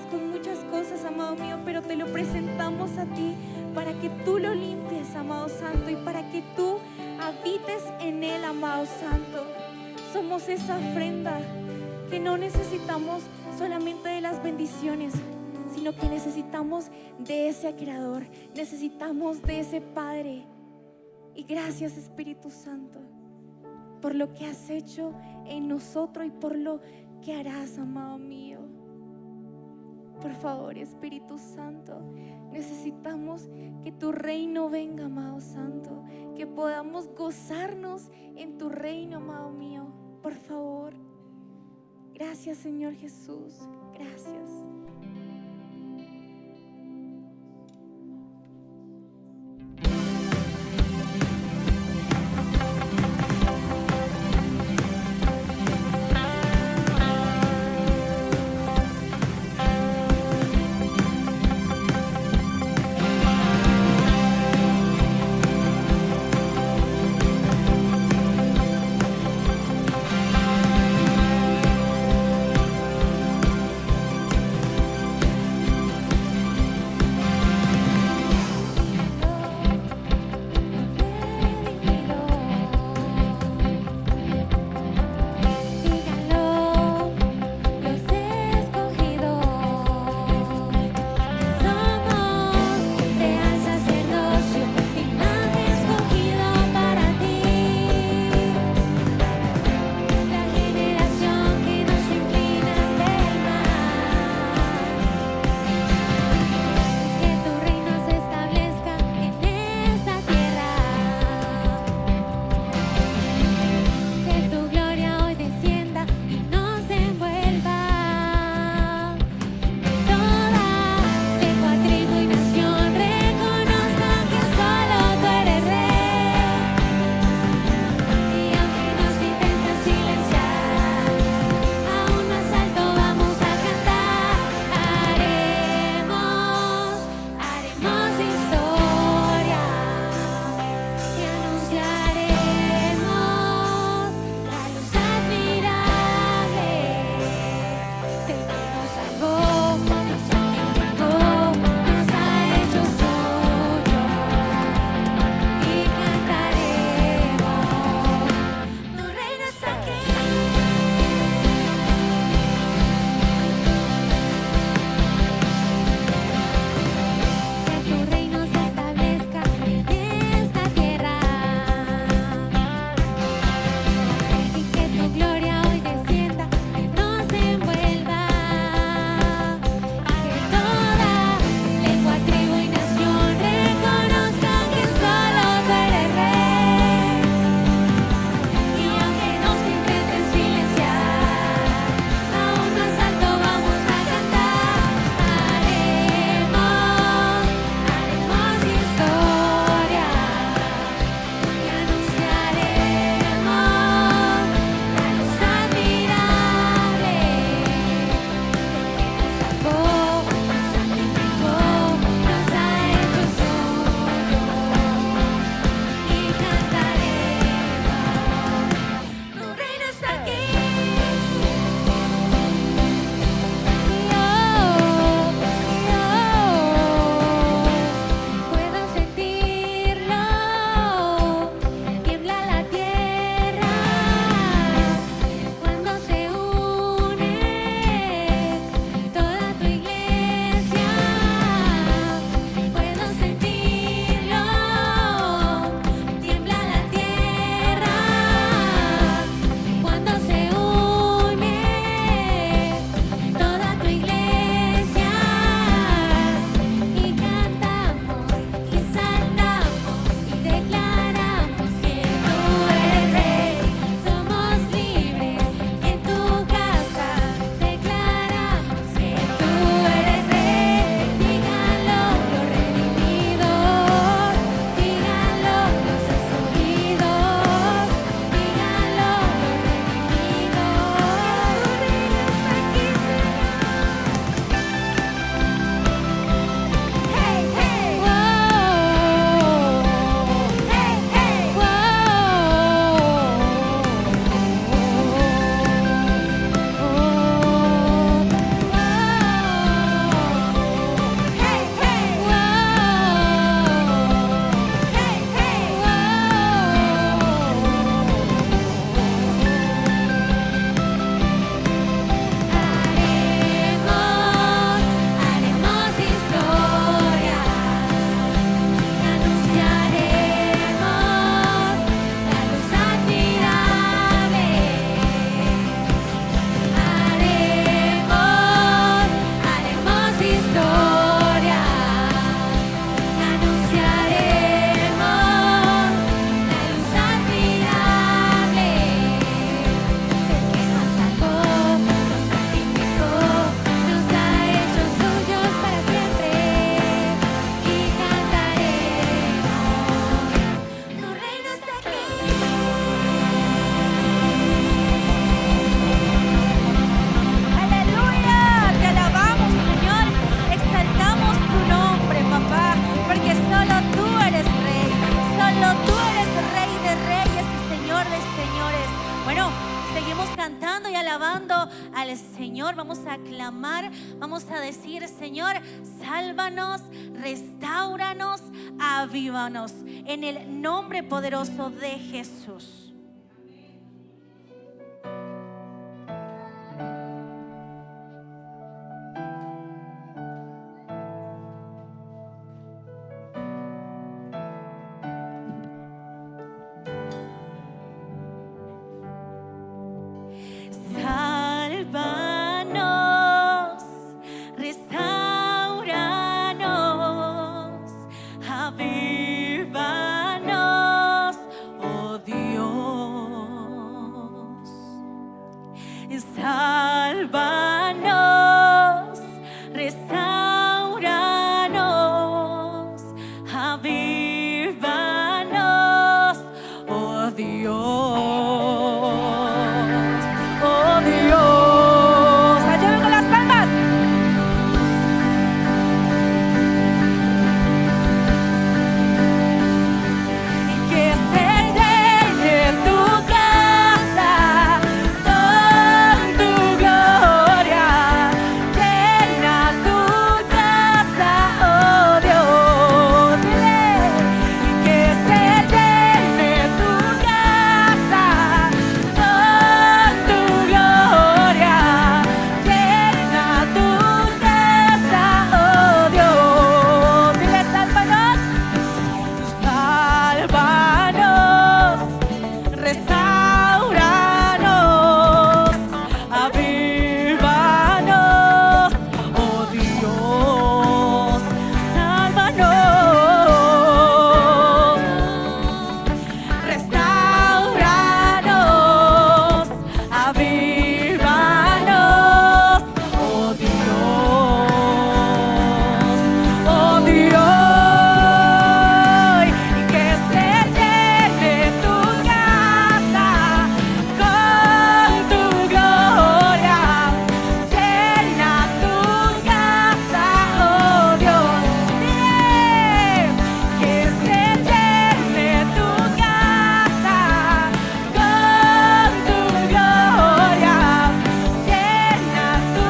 quizás con muchas cosas, amado mío, pero te lo presentamos a ti para que tú lo limpies, amado santo, y para que tú habites en él, amado santo. Somos esa ofrenda que no necesitamos solamente de las bendiciones, sino que necesitamos de ese Creador, necesitamos de ese Padre. Y gracias, Espíritu Santo, por lo que has hecho en nosotros y por lo que harás, amado mío. Por favor, Espíritu Santo, necesitamos que tu reino venga, amado Santo, que podamos gozarnos en tu reino, amado mío. Por favor. Gracias, Señor Jesús. Gracias. Señor, vamos a clamar, vamos a decir: Señor, sálvanos, restáuranos, avívanos, en el nombre poderoso de Jesús. Sálvanos, restauranos, avívanos, oh Dios. Sálvanos, restauranos, avívanos, oh Dios. Oh Dios, ayúdame con las palmas. Y que se llene tu casa con tu gloria. Llena tu casa, oh Dios. Y que se llene tu casa con tu gloria. Llena tu casa, oh Dios. Dile: sálvanos, sálvanos, restauranos, avívanos, oh Dios. Sálvanos, restauranos, avívanos, oh Dios, oh Dios. Y que se llene tu casa con tu gloria. Llena tu casa, oh Dios. Que se llene tu casa con tu gloria. Llena tu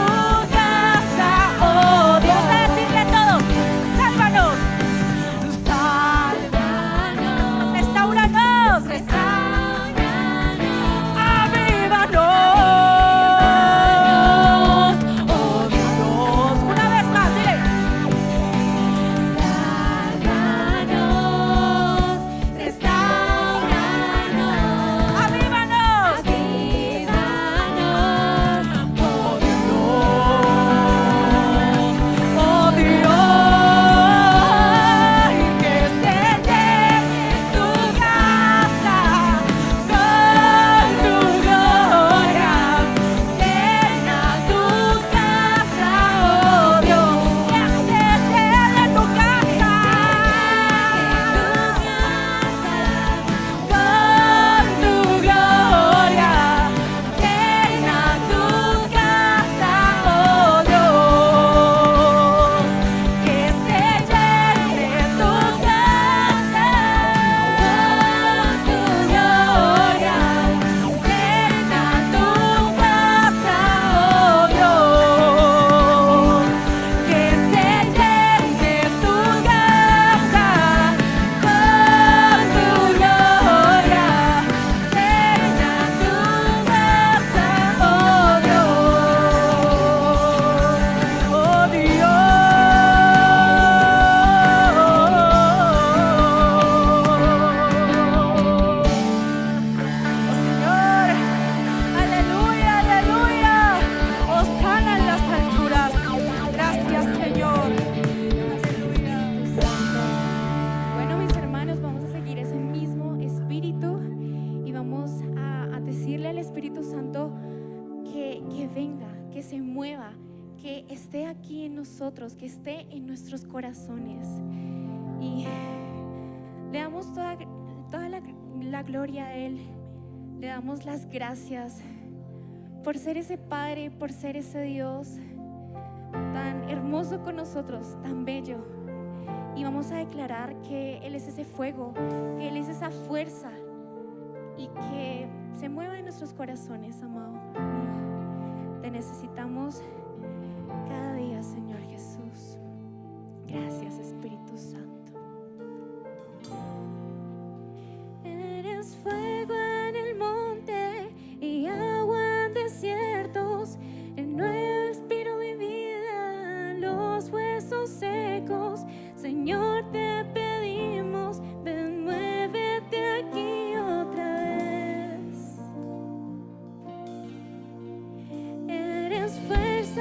casa, oh Dios. Vamos a decirle todos: sálvanos, sálvanos, restauranos, avívanos, oh Dios. Una vez más, dile: sálvanos, restauranos, avívanos, oh Dios, oh Dios. Y que se llene tu casa con tu gloria. Llena tu casa, oh Dios. Que se llene tu casa con tu gloria. Llena tu casa, oh Dios. Que se llene tu casa con tu gloria. Llena tu casa, oh Dios. Que se llene tu casa con tu gloria. Llena tu casa, oh Dios, oh Dios. Oh Señor, aleluya, aleluya. Hosana en las alturas. Gracias, Señor. Bueno, mis hermanos, vamos a seguir ese mismo espíritu y vamos a decirle al Espíritu Santo que venga, que se mueva, que esté aquí en nosotros, que esté en nuestros corazones. Y le damos toda la gloria a Él. Le damos las gracias por ser ese Padre, por ser ese Dios tan hermoso con nosotros, tan bello. Y vamos a declarar que Él es ese fuego, que Él es esa fuerza y que se mueva en nuestros corazones, amado mío. te necesitamos cada día, Señor Jesús. Gracias, Espíritu Santo. Eres fuego en el monte y agua en desiertos, el nuevo espíritu de vida en los huesos secos. Señor, te pedimos, ven, muévete aquí otra vez. Eres fuerza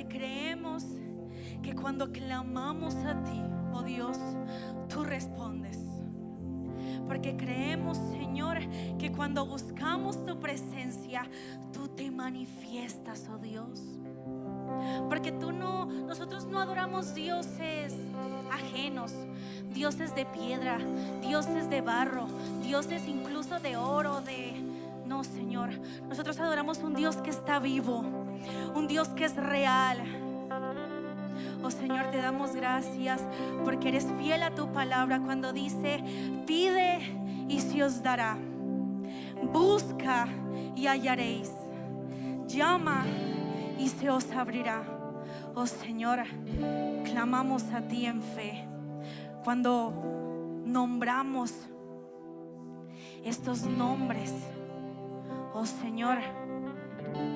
porque creemos que cuando clamamos a ti, oh Dios, tú respondes. Porque creemos, Señor, que cuando buscamos tu presencia, tú te manifiestas, oh Dios. Porque nosotros no adoramos dioses ajenos, dioses de piedra, dioses de barro, dioses incluso de oro, no, Señor, nosotros adoramos un Dios que está vivo, un Dios que es real. Oh Señor, te damos gracias porque eres fiel a tu palabra cuando dice: pide y se os dará, busca y hallaréis, llama y se os abrirá. Oh Señor, clamamos a ti en fe. Cuando nombramos estos nombres, oh Señor,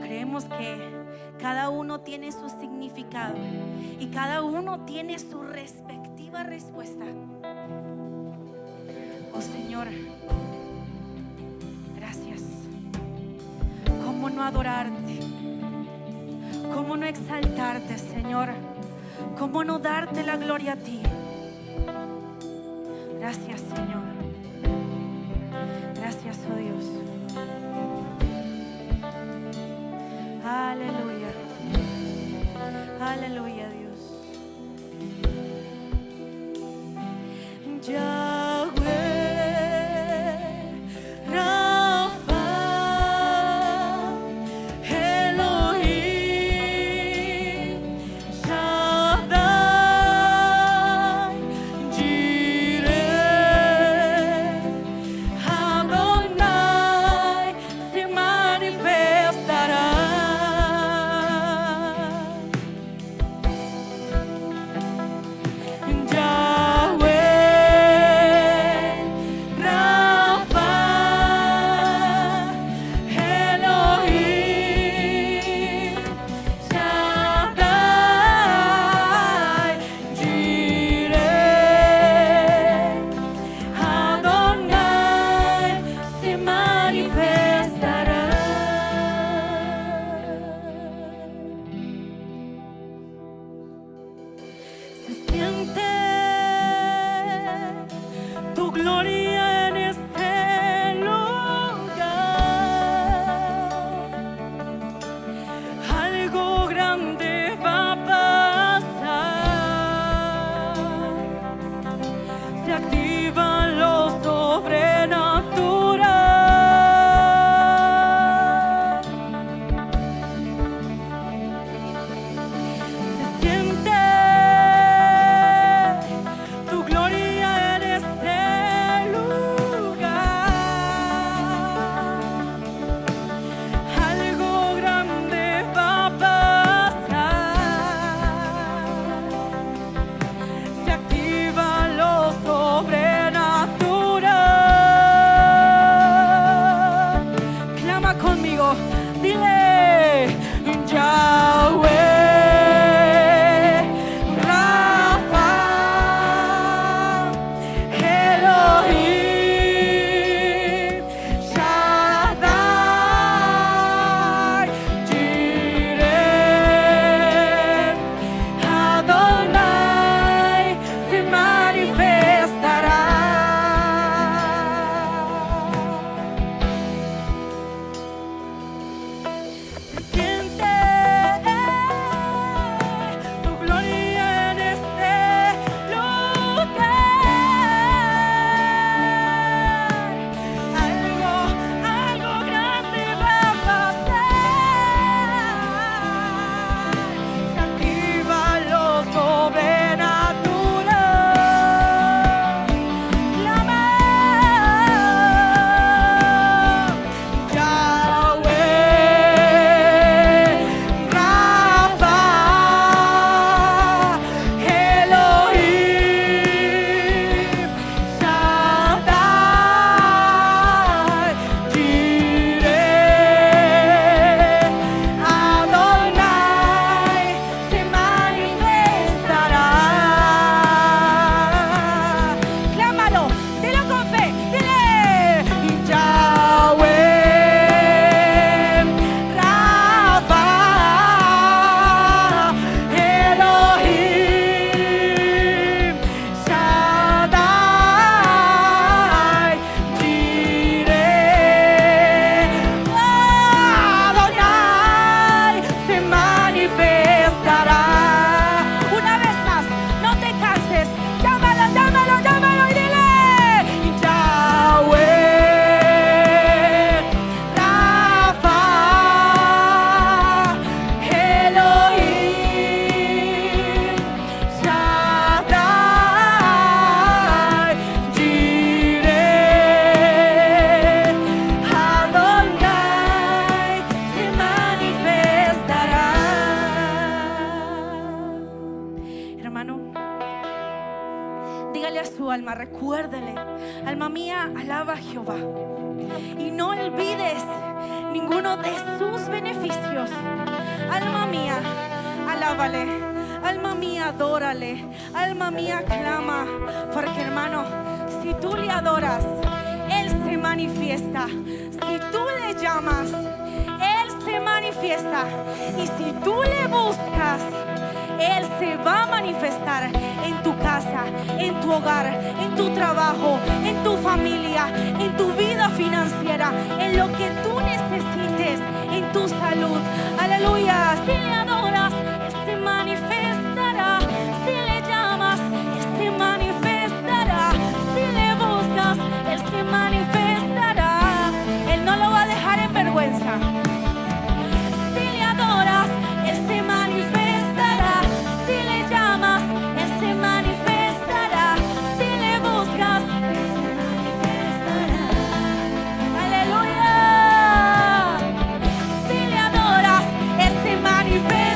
creemos que cada uno tiene su significado y cada uno tiene su respectiva respuesta. Oh Señor, gracias. ¿Cómo no adorarte? ¿Cómo no exaltarte, Señor? ¿Cómo no darte la gloria a ti? Gracias, Señor. Gracias, oh Dios. Aleluya. Aleluya, Dios. Yahweh, Rafa, Elohim, Shaddai, Jireh, Adonai, se manifestará. Se siente tu gloria en este lugar. Algo grande va a pasar. Se activa lo sobrenatural. Se siente tu gloria en este lugar. Algo grande va a pasar. Se activa lo sobrenatural. Dígale a su alma, recuérdele, alma mía, alaba a Jehová. Y no olvides ninguno de sus beneficios. Alma mía, alábale. Alma mía, adórale. Alma mía, clama. Porque hermano, si tú le adoras, Él se manifiesta. Si tú le llamas, Él se manifiesta. Y si tú le buscas, Él se va a manifestar en tu casa, en tu hogar, en tu trabajo, en tu familia, en tu vida financiera, en lo que tú necesites, en tu salud. Aleluya. Si le adoras, Él se manifestará. Si le llamas, Él se manifestará. Si le buscas, Él se manifestará. Él no lo va a dejar en vergüenza. Si le adoras, Él se manifestará. Si le llamas, Él se manifestará. Si le buscas, Él se manifestará. Aleluya. Si le adoras, Él se manifestará.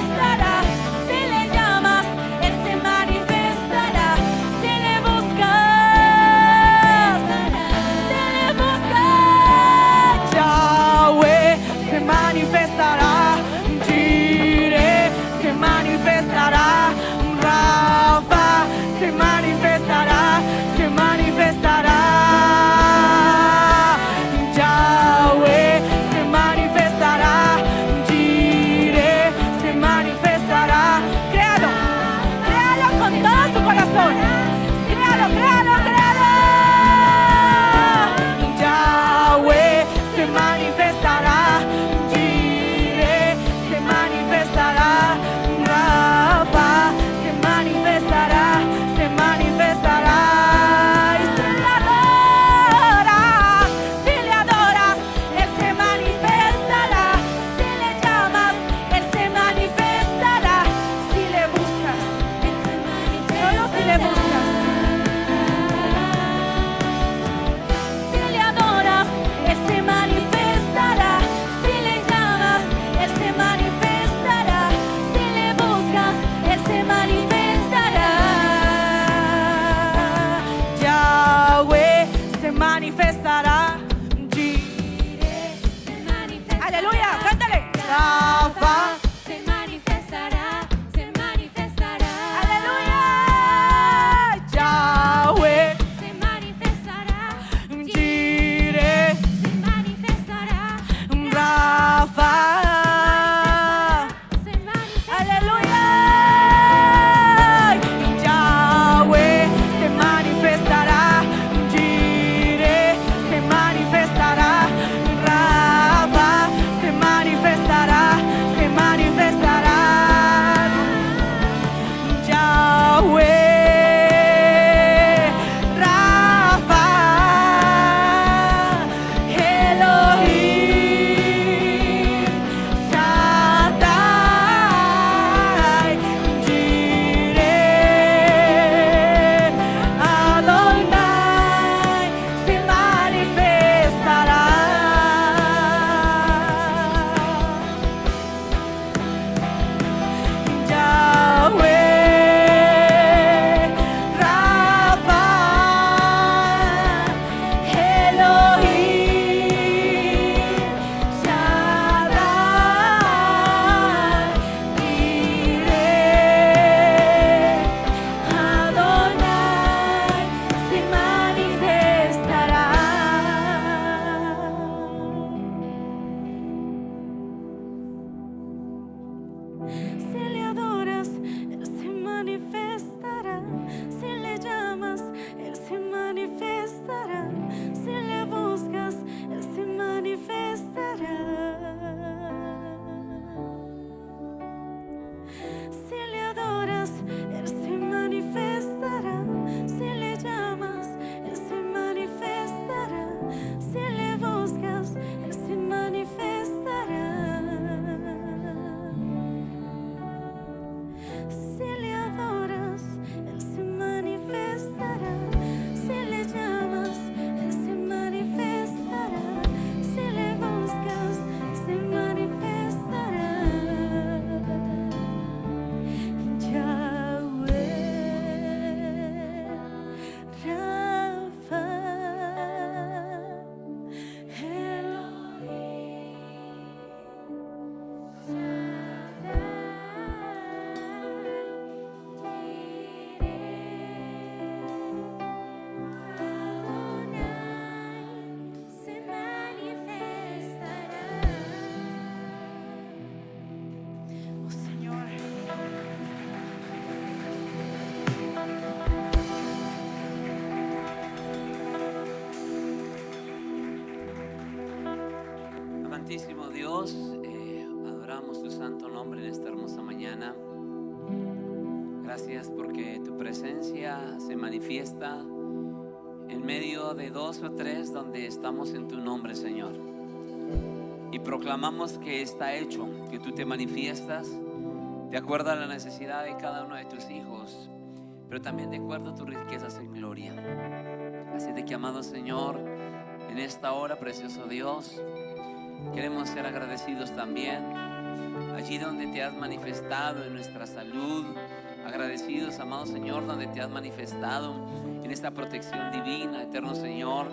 Santísimo Dios, adoramos tu santo nombre en esta hermosa mañana. Gracias porque tu presencia se manifiesta en medio de dos o tres donde estamos en tu nombre, Señor. Y proclamamos que está hecho, que tú te manifiestas de acuerdo a la necesidad de cada uno de tus hijos, pero también de acuerdo a tus riquezas en gloria. Así de que, amado Señor, en esta hora, precioso Dios, queremos ser agradecidos también allí donde te has manifestado en nuestra salud. Agradecidos, amado Señor, donde te has manifestado en esta protección divina, eterno Señor,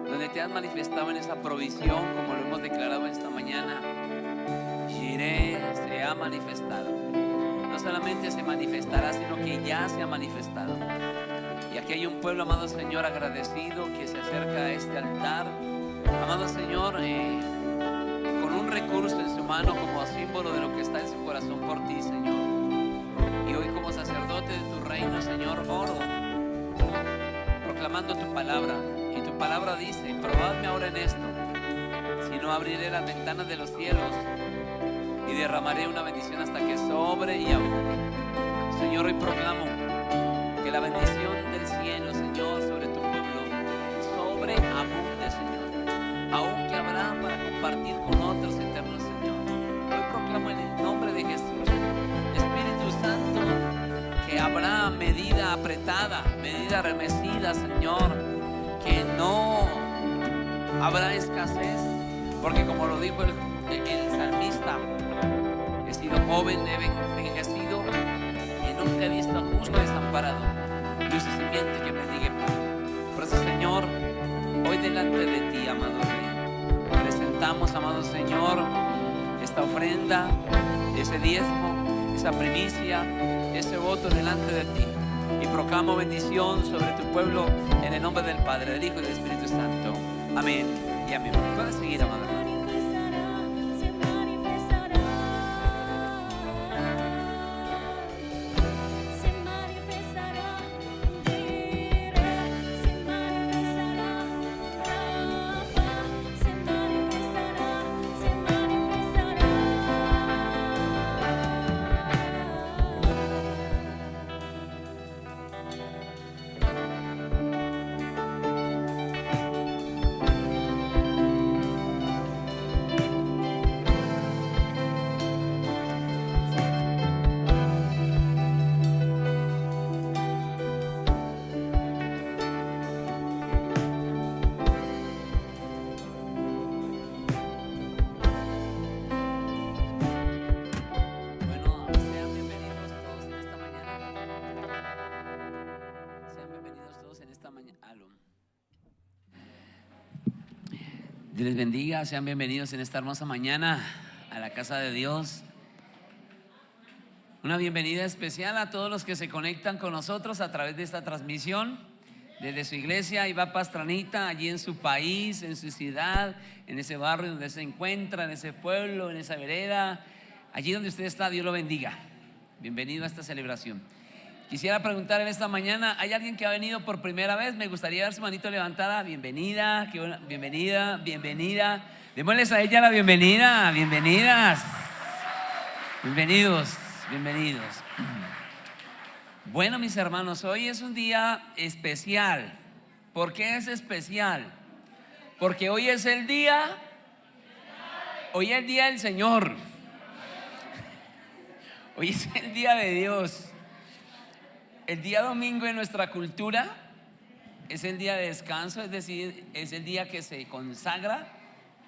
donde te has manifestado en esa provisión, como lo hemos declarado esta mañana. Jireh se ha manifestado. No solamente se manifestará, sino que ya se ha manifestado. Y aquí hay un pueblo, amado Señor, agradecido, que se acerca a este altar, amado Señor, con un recurso en su mano como símbolo de lo que está en su corazón por ti, Señor. Y hoy, como sacerdote de tu reino, Señor, oro proclamando tu palabra. Y tu palabra dice: probadme ahora en esto, si no abriré las ventanas de los cielos y derramaré una bendición hasta que sobre y abunde. Señor, hoy proclamo que la bendición del cielo, Señor, sobre tu pueblo sobreabunde, Señor, aún que habrá para compartir con otros, eterno Señor. Hoy proclamo en el nombre de Jesús, Espíritu Santo, que habrá medida apretada, medida remecida, Señor, que no habrá escasez, porque como lo dijo el salmista: he sido joven, he envejecido y nunca he visto a justo desamparado, ni su simiente que mendigue pan. Por eso, Señor, hoy delante de ti, amado Rey, presentamos, amado Señor, esta ofrenda, ese diezmo, esa primicia, ese voto delante de ti, y proclamo bendición sobre tu pueblo en el nombre del Padre, del Hijo y del Espíritu Santo. Amén y amén. Puedes seguir, amado hermano. Dios les bendiga, sean bienvenidos en esta hermosa mañana a la casa de Dios. Una bienvenida especial a todos los que se conectan con nosotros a través de esta transmisión desde su iglesia Iba Pastranita, allí en su país, en su ciudad, en ese barrio donde se encuentra, en ese pueblo, en esa vereda, allí donde usted está. Dios lo bendiga. Bienvenido a esta celebración. Quisiera preguntar en esta mañana: ¿hay alguien que ha venido por primera vez? Me gustaría ver su manito levantada. Bienvenida, qué buena, bienvenida, bienvenida. Démosles a ella la bienvenida. Bienvenidas, bienvenidos, bienvenidos. Bueno, mis hermanos, hoy es un día especial. ¿Por qué es especial? Porque hoy es el día del Señor. Hoy es el día de Dios. El día domingo en nuestra cultura es el día de descanso, es decir, es el día que se consagra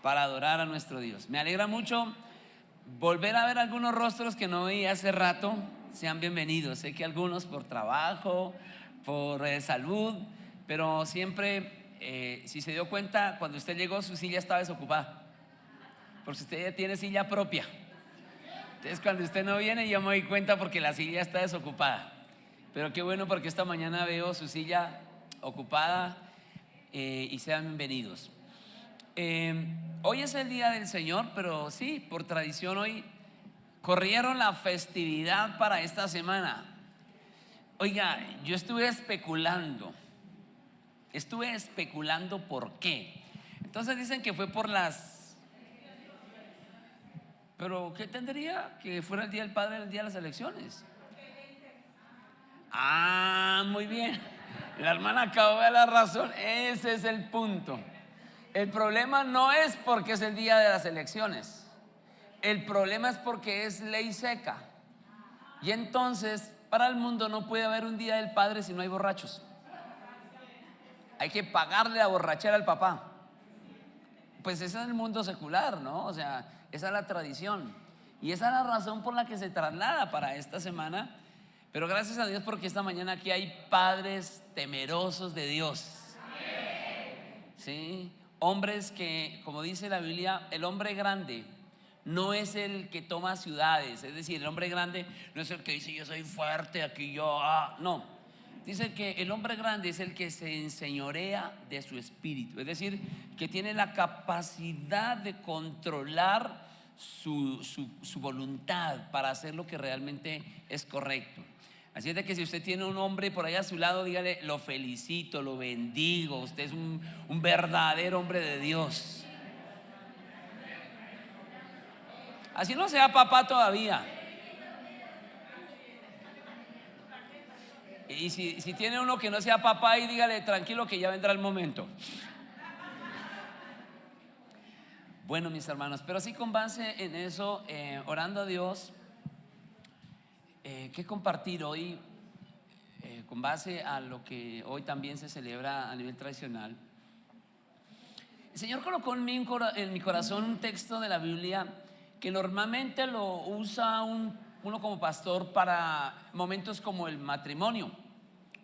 para adorar a nuestro Dios. Me alegra mucho volver a ver algunos rostros que no veía hace rato. Sean bienvenidos. Sé que algunos por trabajo, por salud, pero siempre, si se dio cuenta, cuando usted llegó, su silla estaba desocupada, porque usted ya tiene silla propia. Entonces, cuando usted no viene, yo me doy cuenta porque la silla está desocupada. Pero qué bueno, porque esta mañana veo su silla ocupada, y sean bienvenidos. Hoy es el día del Señor, pero sí, por tradición hoy corrieron la festividad para esta semana. Oiga, yo estuve especulando ¿por qué? Entonces dicen que fue por las Pero ¿qué tendría que fuera el Día del Padre el día de las elecciones? Ah, muy bien. La hermana acabó de dar la razón. Ese es el punto. El problema no es porque es el día de las elecciones. El problema es porque es ley seca. Y entonces para el mundo no puede haber un Día del Padre si no hay borrachos. Hay que pagarle a borrachera al papá. Pues ese es el mundo secular, ¿no? O sea, esa es la tradición. Y esa es la razón por la que se traslada para esta semana. Pero gracias a Dios porque esta mañana aquí hay padres temerosos de Dios. ¿Sí? Hombres que, como dice la Biblia, el hombre grande no es el que toma ciudades. Es decir, el hombre grande no es el que dice yo soy fuerte, aquí yo, no. Dice que el hombre grande es el que se enseñorea de su espíritu. Es decir, que tiene la capacidad de controlar su voluntad para hacer lo que realmente es correcto. Así es de que si usted tiene un hombre por ahí a su lado, dígale: lo felicito, lo bendigo, usted es un verdadero hombre de Dios. Así no sea papá todavía. Y si tiene uno que no sea papá, y dígale: tranquilo que ya vendrá el momento. Bueno, mis hermanos, pero sí, con base en eso, orando a Dios, ¿qué compartir hoy? Con base a lo que hoy también se celebra a nivel tradicional. El Señor colocó en mi corazón un texto de la Biblia que normalmente lo usa uno como pastor para momentos como el matrimonio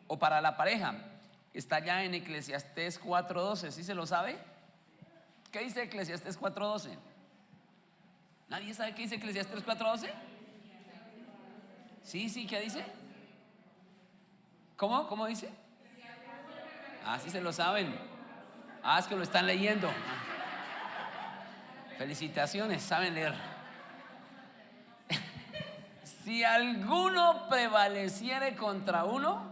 o para la pareja. Está ya en Eclesiastés 4:12. ¿Sí se lo sabe? ¿Qué dice Eclesiastés 4:12? ¿Nadie sabe qué dice Eclesiastés 4:12? Sí, ¿qué dice? ¿Cómo dice? Sí se lo saben. Es que lo están leyendo. Felicitaciones, saben leer. Si alguno prevaleciere contra uno,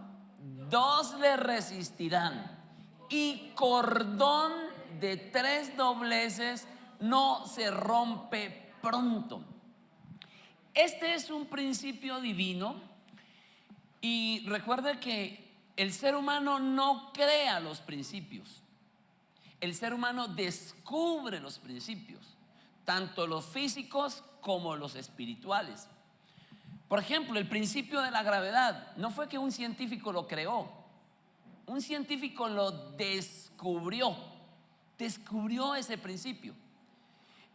dos le resistirán, y cordón de 3 dobleces no se rompe pronto. Este es un principio divino. Y recuerda que el ser humano no crea los principios. El ser humano descubre los principios, tanto los físicos como los espirituales. Por ejemplo, el principio de la gravedad no fue que un científico lo creó. Un científico lo descubrió ese principio.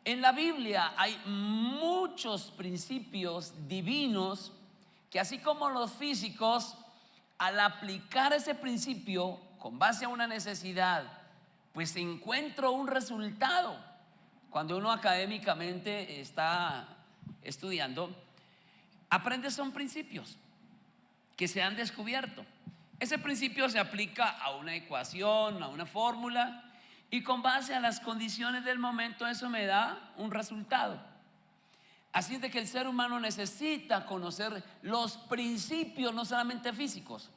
En la Biblia hay muchos principios divinos que, así como los físicos, al aplicar ese principio con base a una necesidad, pues encuentro un resultado. Cuando uno académicamente está estudiando, aprende son principios que se han descubierto. Ese principio se aplica a una ecuación, a una fórmula, y con base a las condiciones del momento eso me da un resultado. Así es de que el ser humano necesita conocer los principios, no solamente físicos,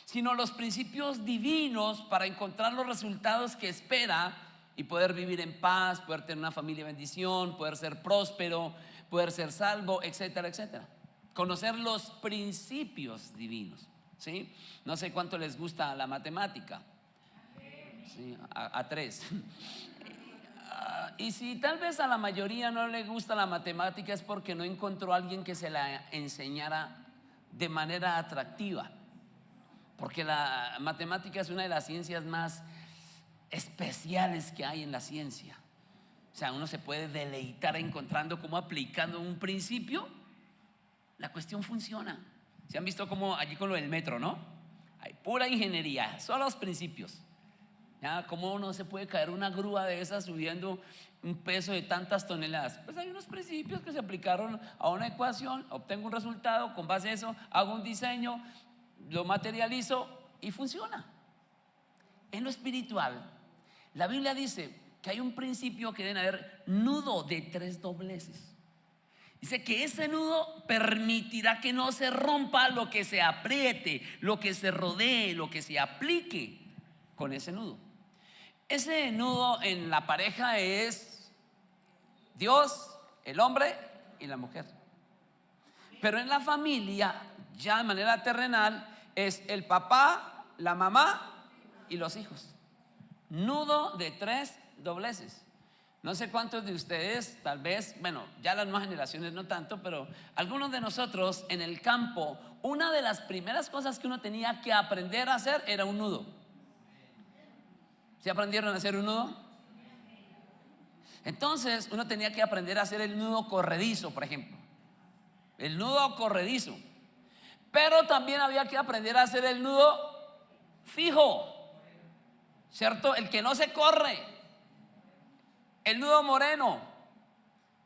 sino los principios divinos, para encontrar los resultados que espera y poder vivir en paz, poder tener una familia de bendición, poder ser próspero, poder ser salvo, etcétera, etcétera. Conocer los principios divinos, ¿sí? No sé cuánto les gusta la matemática. Sí, a 3. Y si tal vez a la mayoría no le gusta la matemática, es porque no encontró a alguien que se la enseñara de manera atractiva. Porque la matemática es una de las ciencias más especiales que hay en la ciencia. O sea, uno se puede deleitar encontrando cómo, aplicando un principio, la cuestión funciona. ¿Se han visto cómo allí con lo del metro, no? Hay pura ingeniería, solo los principios. ¿Ya? ¿Cómo uno se puede caer una grúa de esas subiendo un peso de tantas toneladas? Pues hay unos principios que se aplicaron a una ecuación, obtengo un resultado, con base a eso hago un diseño, lo materializo y funciona. En lo espiritual, la Biblia dice que hay un principio que deben haber nudo de 3 dobleces. Dice que ese nudo permitirá que no se rompa lo que se apriete, lo que se rodee, lo que se aplique con ese nudo. Ese nudo en la pareja es Dios, el hombre y la mujer. Pero en la familia, ya de manera terrenal, es el papá, la mamá y los hijos. Nudo de 3 dobleces. No sé cuántos de ustedes, tal vez, bueno, ya las nuevas generaciones no tanto, pero algunos de nosotros en el campo, una de las primeras cosas que uno tenía que aprender a hacer era un nudo. ¿Sí aprendieron a hacer un nudo? Entonces uno tenía que aprender a hacer el nudo corredizo, por ejemplo. El nudo corredizo. Pero también había que aprender a hacer el nudo fijo, ¿cierto? El que no se corre. El nudo moreno,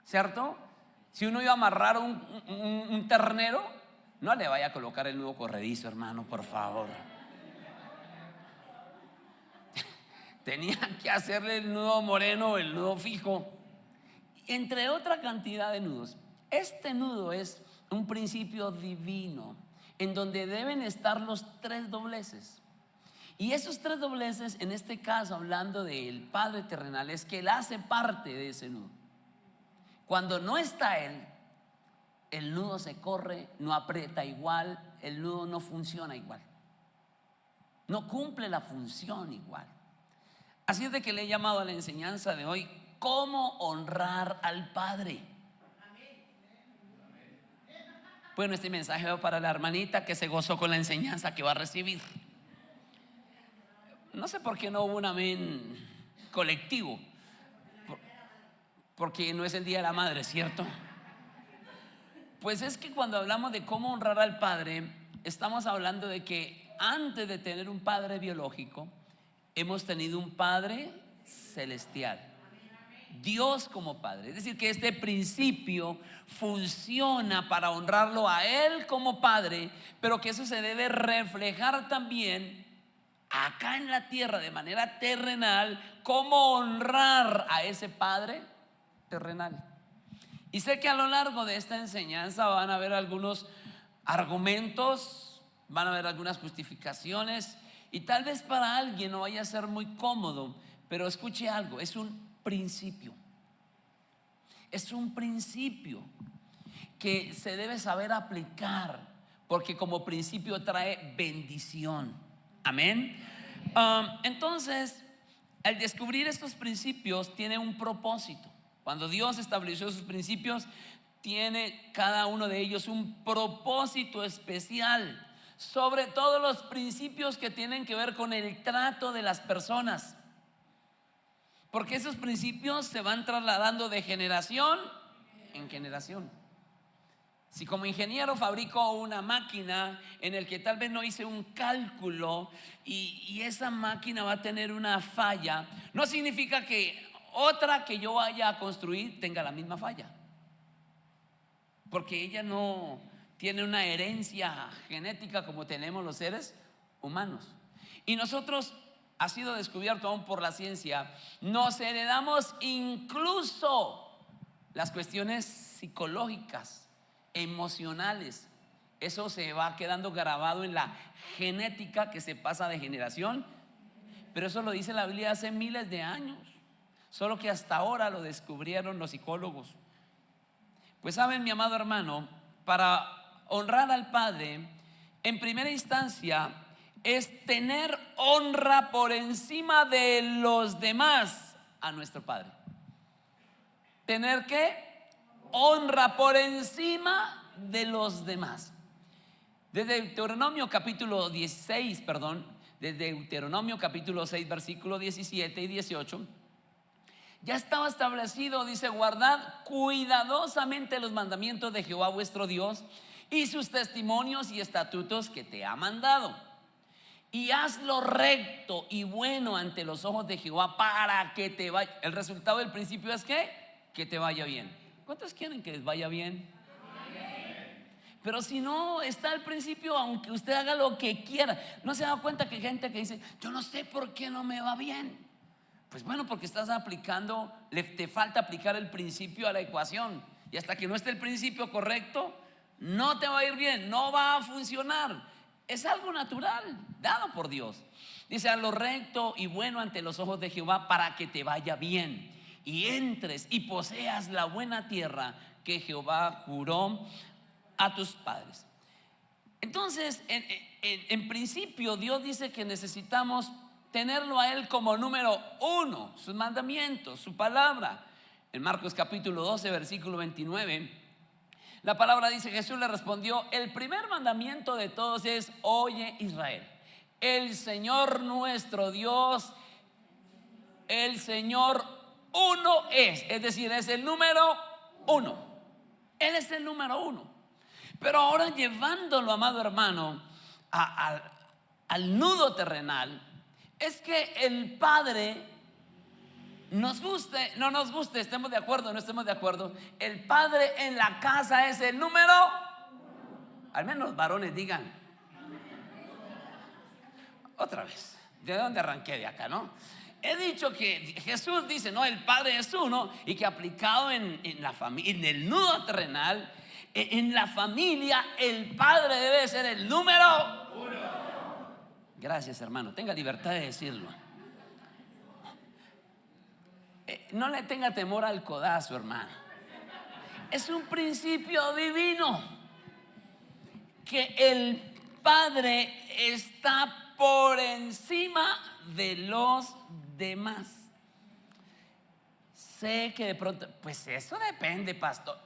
¿cierto? Si uno iba a amarrar un ternero, no le vaya a colocar el nudo corredizo, hermano, por favor. Tenía que hacerle el nudo moreno o el nudo fijo, entre otra cantidad de nudos. Este nudo es un principio divino en donde deben estar los 3 dobleces. Y esos 3 dobleces, en este caso hablando del Padre terrenal, es que Él hace parte de ese nudo. Cuando no está Él, el nudo se corre, no aprieta igual, el nudo no funciona igual, no cumple la función igual. Así es de que le he llamado a la enseñanza de hoy, ¿cómo honrar al Padre? Bueno, este mensaje va para la hermanita que se gozó con la enseñanza que va a recibir. No sé por qué no hubo un amén colectivo, porque no es el Día de la Madre, ¿cierto? Pues es que cuando hablamos de cómo honrar al Padre, estamos hablando de que antes de tener un padre biológico, hemos tenido un Padre celestial, Dios como Padre. Es decir, que este principio funciona para honrarlo a Él como Padre, pero que eso se debe reflejar también acá en la tierra de manera terrenal, cómo honrar a ese Padre terrenal. Y sé que a lo largo de esta enseñanza van a haber algunos argumentos, van a haber algunas justificaciones, y tal vez para alguien no vaya a ser muy cómodo, pero escuche algo, es un principio. Es un principio que se debe saber aplicar, porque como principio trae bendición. Amén. Entonces, al descubrir estos principios, tiene un propósito. Cuando Dios estableció sus principios, tiene cada uno de ellos un propósito especial, sobre todo los principios que tienen que ver con el trato de las personas, porque esos principios se van trasladando de generación en generación. Si como ingeniero fabrico una máquina en el que tal vez no hice un cálculo y esa máquina va a tener una falla, no significa que otra que yo vaya a construir tenga la misma falla, porque ella no tiene una herencia genética como tenemos los seres humanos. Y nosotros, ha sido descubierto aún por la ciencia, nos heredamos incluso las cuestiones psicológicas, emocionales. Eso se va quedando grabado en la genética que se pasa de generación. Pero eso lo dice la Biblia hace miles de años, solo que hasta ahora lo descubrieron los psicólogos. Pues saben, mi amado hermano, para honrar al Padre, en primera instancia es tener honra por encima de los demás a nuestro Padre. Tener ¿qué? Honra por encima de los demás. Desde Deuteronomio capítulo 16, desde Deuteronomio capítulo 6, versículo 17 y 18, ya estaba establecido, dice: guardad cuidadosamente los mandamientos de Jehová vuestro Dios y sus testimonios y estatutos que te ha mandado, y hazlo recto y bueno ante los ojos de Jehová para que te vaya. El resultado del principio es que te vaya bien. ¿Cuántos quieren que les vaya bien? Pero si no está el principio, aunque usted haga lo que quiera, ¿no se da cuenta que hay gente que dice: yo no sé por qué no me va bien? Pues bueno, porque estás aplicando, te falta aplicar el principio a la ecuación, y hasta que no esté el principio correcto, no te va a ir bien, no va a funcionar. Es algo natural, dado por Dios. Dice: haz lo recto y bueno ante los ojos de Jehová para que te vaya bien y entres y poseas la buena tierra que Jehová juró a tus padres. Entonces, en principio, Dios dice que necesitamos tenerlo a Él como número uno, sus mandamientos, su palabra. En Marcos capítulo 12, versículo 29, la palabra dice: Jesús le respondió: el primer mandamiento de todos es: oye, Israel, el Señor nuestro Dios, el Señor uno es decir, es el número uno. Él es el número uno. Pero ahora, llevándolo, amado hermano, al nudo terrenal, es que el Padre, nos guste, no nos guste, estemos de acuerdo, no estemos de acuerdo, el Padre en la casa es el número, al menos los varones digan. Otra vez, ¿de dónde arranqué? De acá, ¿no? He dicho que Jesús dice, no, el Padre es uno, y que aplicado en la familia, en el nudo terrenal, en la familia, el Padre debe ser el número uno. Gracias, hermano, tenga libertad de decirlo. No le tenga temor al codazo, hermano. Es un principio divino que el Padre está por encima de los demás. Sé que de pronto, pues eso depende, pastor.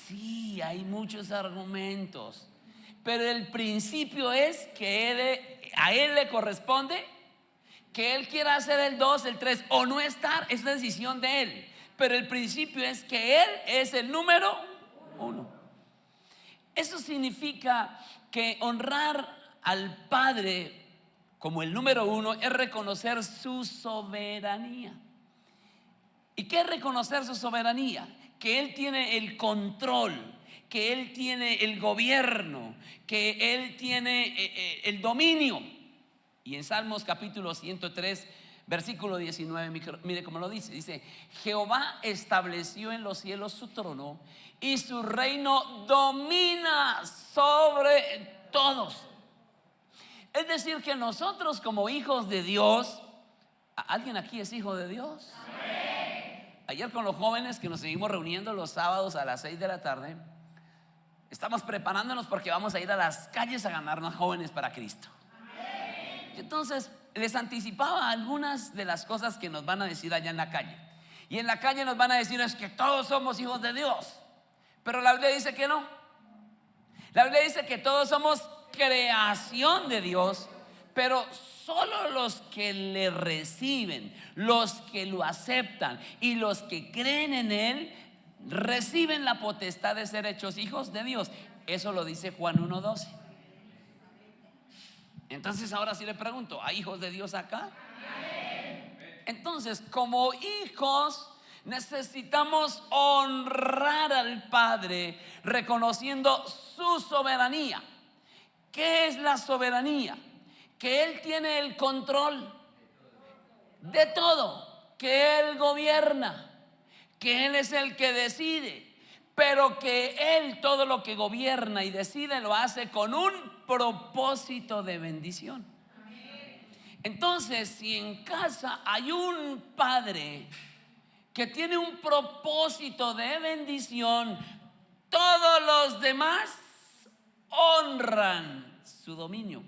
Sí, hay muchos argumentos, pero el principio es que a Él le corresponde, que Él quiera hacer el 2, el 3 o no estar, es la decisión de Él. Pero el principio es que Él es el número uno. Eso significa que honrar al Padre como el número uno es reconocer su soberanía. ¿Y qué es reconocer su soberanía? Que Él tiene el control, que Él tiene el gobierno, que Él tiene el dominio. Y en Salmos capítulo 103, versículo 19, mire cómo lo dice. Dice: Jehová estableció en los cielos su trono y su reino domina sobre todos. Es decir, que nosotros, como hijos de Dios, ¿alguien aquí es hijo de Dios? Ayer, con los jóvenes que nos seguimos reuniendo los sábados a las 6 de la tarde, estamos preparándonos porque vamos a ir a las calles a ganarnos jóvenes para Cristo. Y entonces les anticipaba algunas de las cosas que nos van a decir allá en la calle. Y en la calle nos van a decir: es que todos somos hijos de Dios. Pero la Biblia dice que no. La Biblia dice que todos somos creación de Dios, pero solo los que le reciben, los que lo aceptan y los que creen en Él, reciben la potestad de ser hechos hijos de Dios. Eso lo dice Juan 1:12. Entonces ahora sí le pregunto: ¿hay hijos de Dios acá? Entonces, como hijos, necesitamos honrar al Padre reconociendo su soberanía. ¿Qué es la soberanía? Que Él tiene el control de todo, que Él gobierna, que Él es el que decide, pero que Él todo lo que gobierna y decide lo hace con un propósito de bendición. Entonces, si en casa hay un padre que tiene un propósito de bendición, todos los demás honran su dominio.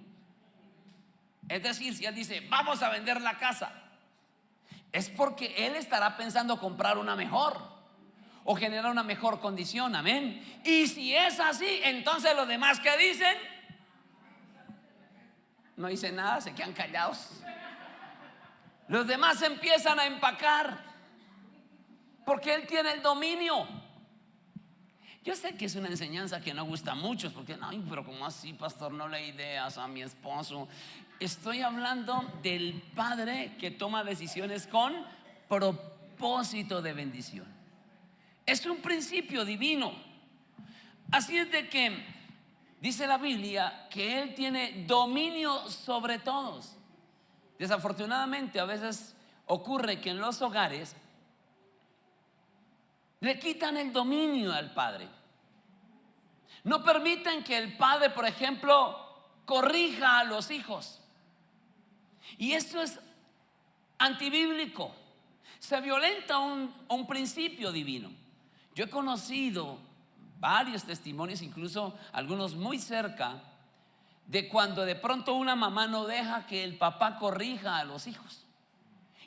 Es decir, si Él dice: vamos a vender la casa, es porque Él estará pensando comprar una mejor o generar una mejor condición. Amén. Y si es así, entonces los demás, ¿qué dicen? No dicen nada, se quedan callados. Los demás empiezan a empacar porque Él tiene el dominio. Yo sé que es una enseñanza que no gusta a muchos, porque ay, pero ¿cómo así, pastor? No le ideas a mi esposo. Estoy hablando del Padre que toma decisiones con propósito de bendición. Es un principio divino. Así es de que dice la Biblia que Él tiene dominio sobre todos. Desafortunadamente, a veces ocurre que en los hogares le quitan el dominio al Padre. No permiten que el Padre, por ejemplo, corrija a los hijos. Y esto es antibíblico. Se violenta un principio divino. Yo he conocido varios testimonios, incluso algunos muy cerca, de cuando de pronto una mamá no deja que el papá corrija a los hijos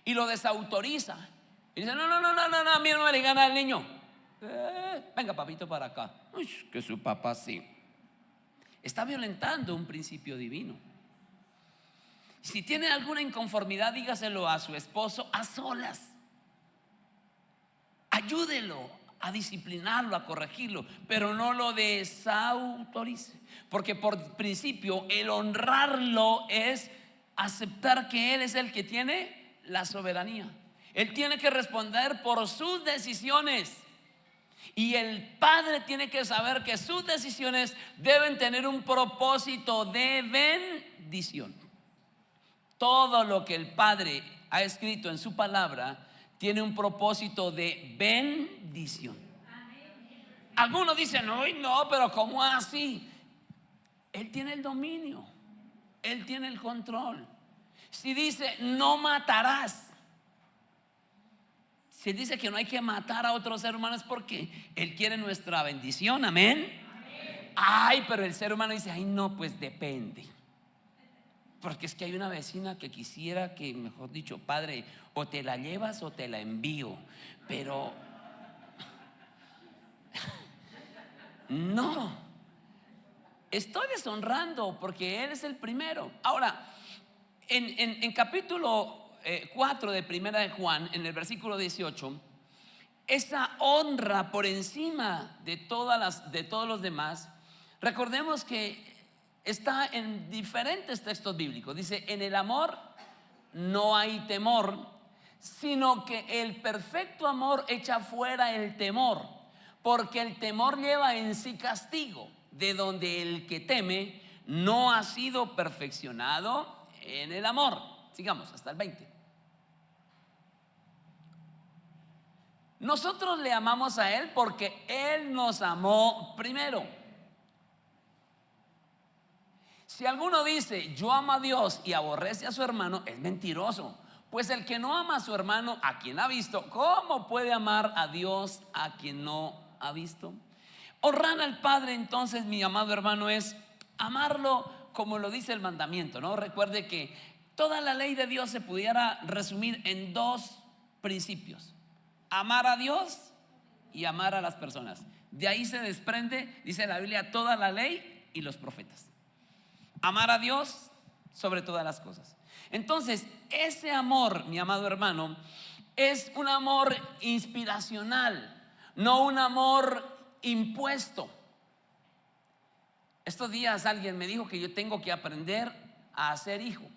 y lo desautoriza. Y dice: no, a mí no me le gana al niño. Venga, papito, para acá. Uy, que su papá sí. Está violentando un principio divino. Si tiene alguna inconformidad, dígaselo a su esposo a solas. Ayúdelo a disciplinarlo, a corregirlo, pero no lo desautorice, porque por principio el honrarlo es aceptar que Él es el que tiene la soberanía. Él tiene que responder por sus decisiones, y el padre tiene que saber que sus decisiones deben tener un propósito de bendición. Todo lo que el Padre ha escrito en su palabra tiene un propósito de bendición. Algunos dicen: "Uy, no, pero ¿cómo así?". Él tiene el dominio, Él tiene el control. Si dice: "No matarás", si dice que no hay que matar a otros seres humanos, porque Él quiere nuestra bendición. Amén. Ay, pero el ser humano dice: "Ay, no, pues depende". Porque es que hay una vecina que quisiera que, mejor dicho, padre, o te la llevas o te la envío. Pero no, estoy deshonrando porque Él es el primero. Ahora, en capítulo 4 de Primera de Juan, en el versículo 18, esa honra por encima de todos los demás, recordemos que está en diferentes textos bíblicos. Dice: en el amor no hay temor, sino que el perfecto amor echa fuera el temor, porque el temor lleva en sí castigo, de donde el que teme no ha sido perfeccionado en el amor. Sigamos hasta el 20. Nosotros le amamos a Él porque Él nos amó primero. Si alguno dice: "Yo amo a Dios", y aborrece a su hermano, es mentiroso. Pues el que no ama a su hermano, a quien ha visto, ¿cómo puede amar a Dios a quien no ha visto? Honrar al Padre, entonces, mi amado hermano, es amarlo como lo dice el mandamiento, ¿no? Recuerde que toda la ley de Dios se pudiera resumir en dos principios: amar a Dios y amar a las personas. De ahí se desprende, dice la Biblia, toda la ley y los profetas. Amar a Dios sobre todas las cosas. Entonces, ese amor, mi amado hermano, es un amor inspiracional, no un amor impuesto. Estos días alguien me dijo que yo tengo que aprender a ser hijo.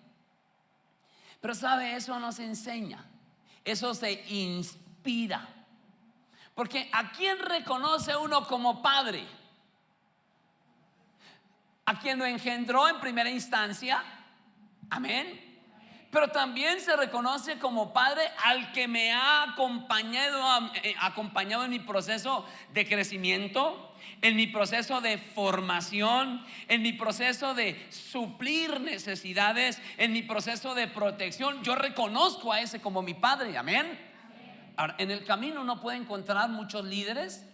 Pero sabe, eso no se enseña, eso se inspira. Porque ¿a quién reconoce uno como padre? A quien lo engendró en primera instancia. Amén. Pero también se reconoce como padre al que me ha acompañado en mi proceso de crecimiento, en mi proceso de formación, en mi proceso de suplir necesidades, en mi proceso de protección. Yo reconozco a ese como mi padre. Amén. Ahora, en el camino uno puede encontrar muchos líderes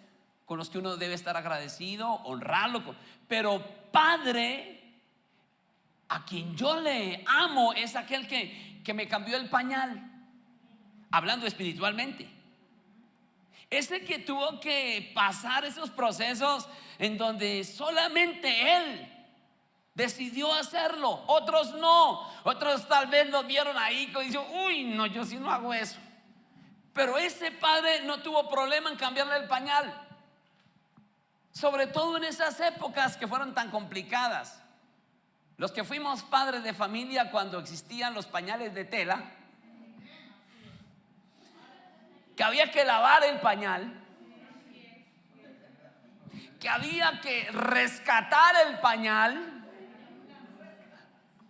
con los que uno debe estar agradecido, honrarlo, pero padre a quien yo le amo es aquel que me cambió el pañal, hablando espiritualmente. Ese que tuvo que pasar esos procesos en donde solamente él decidió hacerlo, otros no, otros tal vez lo vieron ahí y dijeron: "Uy, no, yo sí no hago eso". Pero ese padre no tuvo problema en cambiarle el pañal, sobre todo en esas épocas que fueron tan complicadas. Los que fuimos padres de familia cuando existían los pañales de tela, que había que lavar el pañal, que había que rescatar el pañal,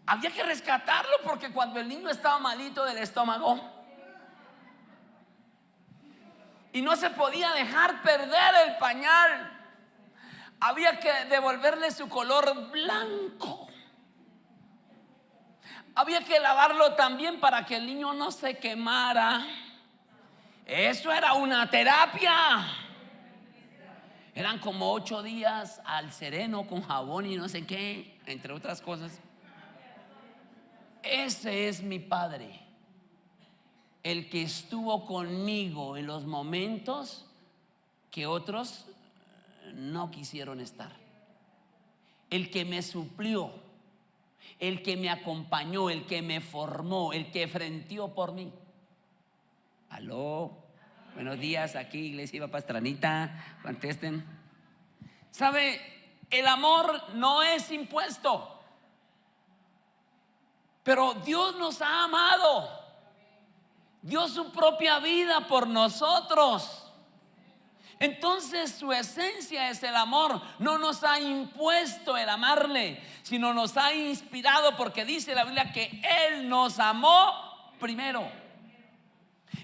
había que rescatarlo porque cuando el niño estaba malito del estómago y no se podía dejar perder el pañal, había que devolverle su color blanco. Había que lavarlo también para que el niño no se quemara. Eso era una terapia. Eran como 8 días al sereno con jabón y no sé qué, entre otras cosas. Ese es mi Padre, el que estuvo conmigo en los momentos que otros no quisieron estar, el que me suplió, el que me acompañó, el que me formó, el que frenteó por mí. Aló, buenos días, aquí Iglesia Pastranita, contesten. ¿Sabe? El amor no es impuesto, pero Dios nos ha amado, dio su propia vida por nosotros. Entonces su esencia es el amor. No nos ha impuesto el amarle, sino nos ha inspirado, porque dice la Biblia que Él nos amó primero.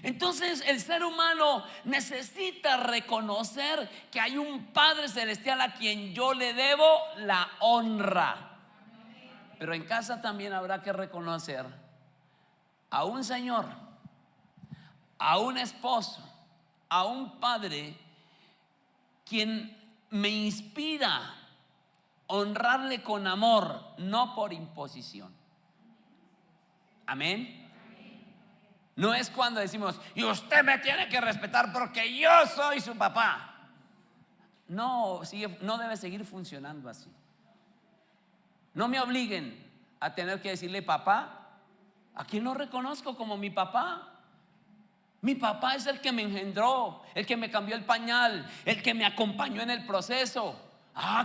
Entonces el ser humano necesita reconocer que hay un Padre Celestial a quien yo le debo la honra. Pero en casa también habrá que reconocer a un señor, a un esposo, a un padre, quien me inspira honrarle con amor, no por imposición. Amén. No es cuando decimos, y usted me tiene que respetar porque yo soy su papá. No, no debe seguir funcionando así. No me obliguen a tener que decirle papá a quien no reconozco como mi papá. Mi papá es el que me engendró, el que me cambió el pañal, el que me acompañó en el proceso.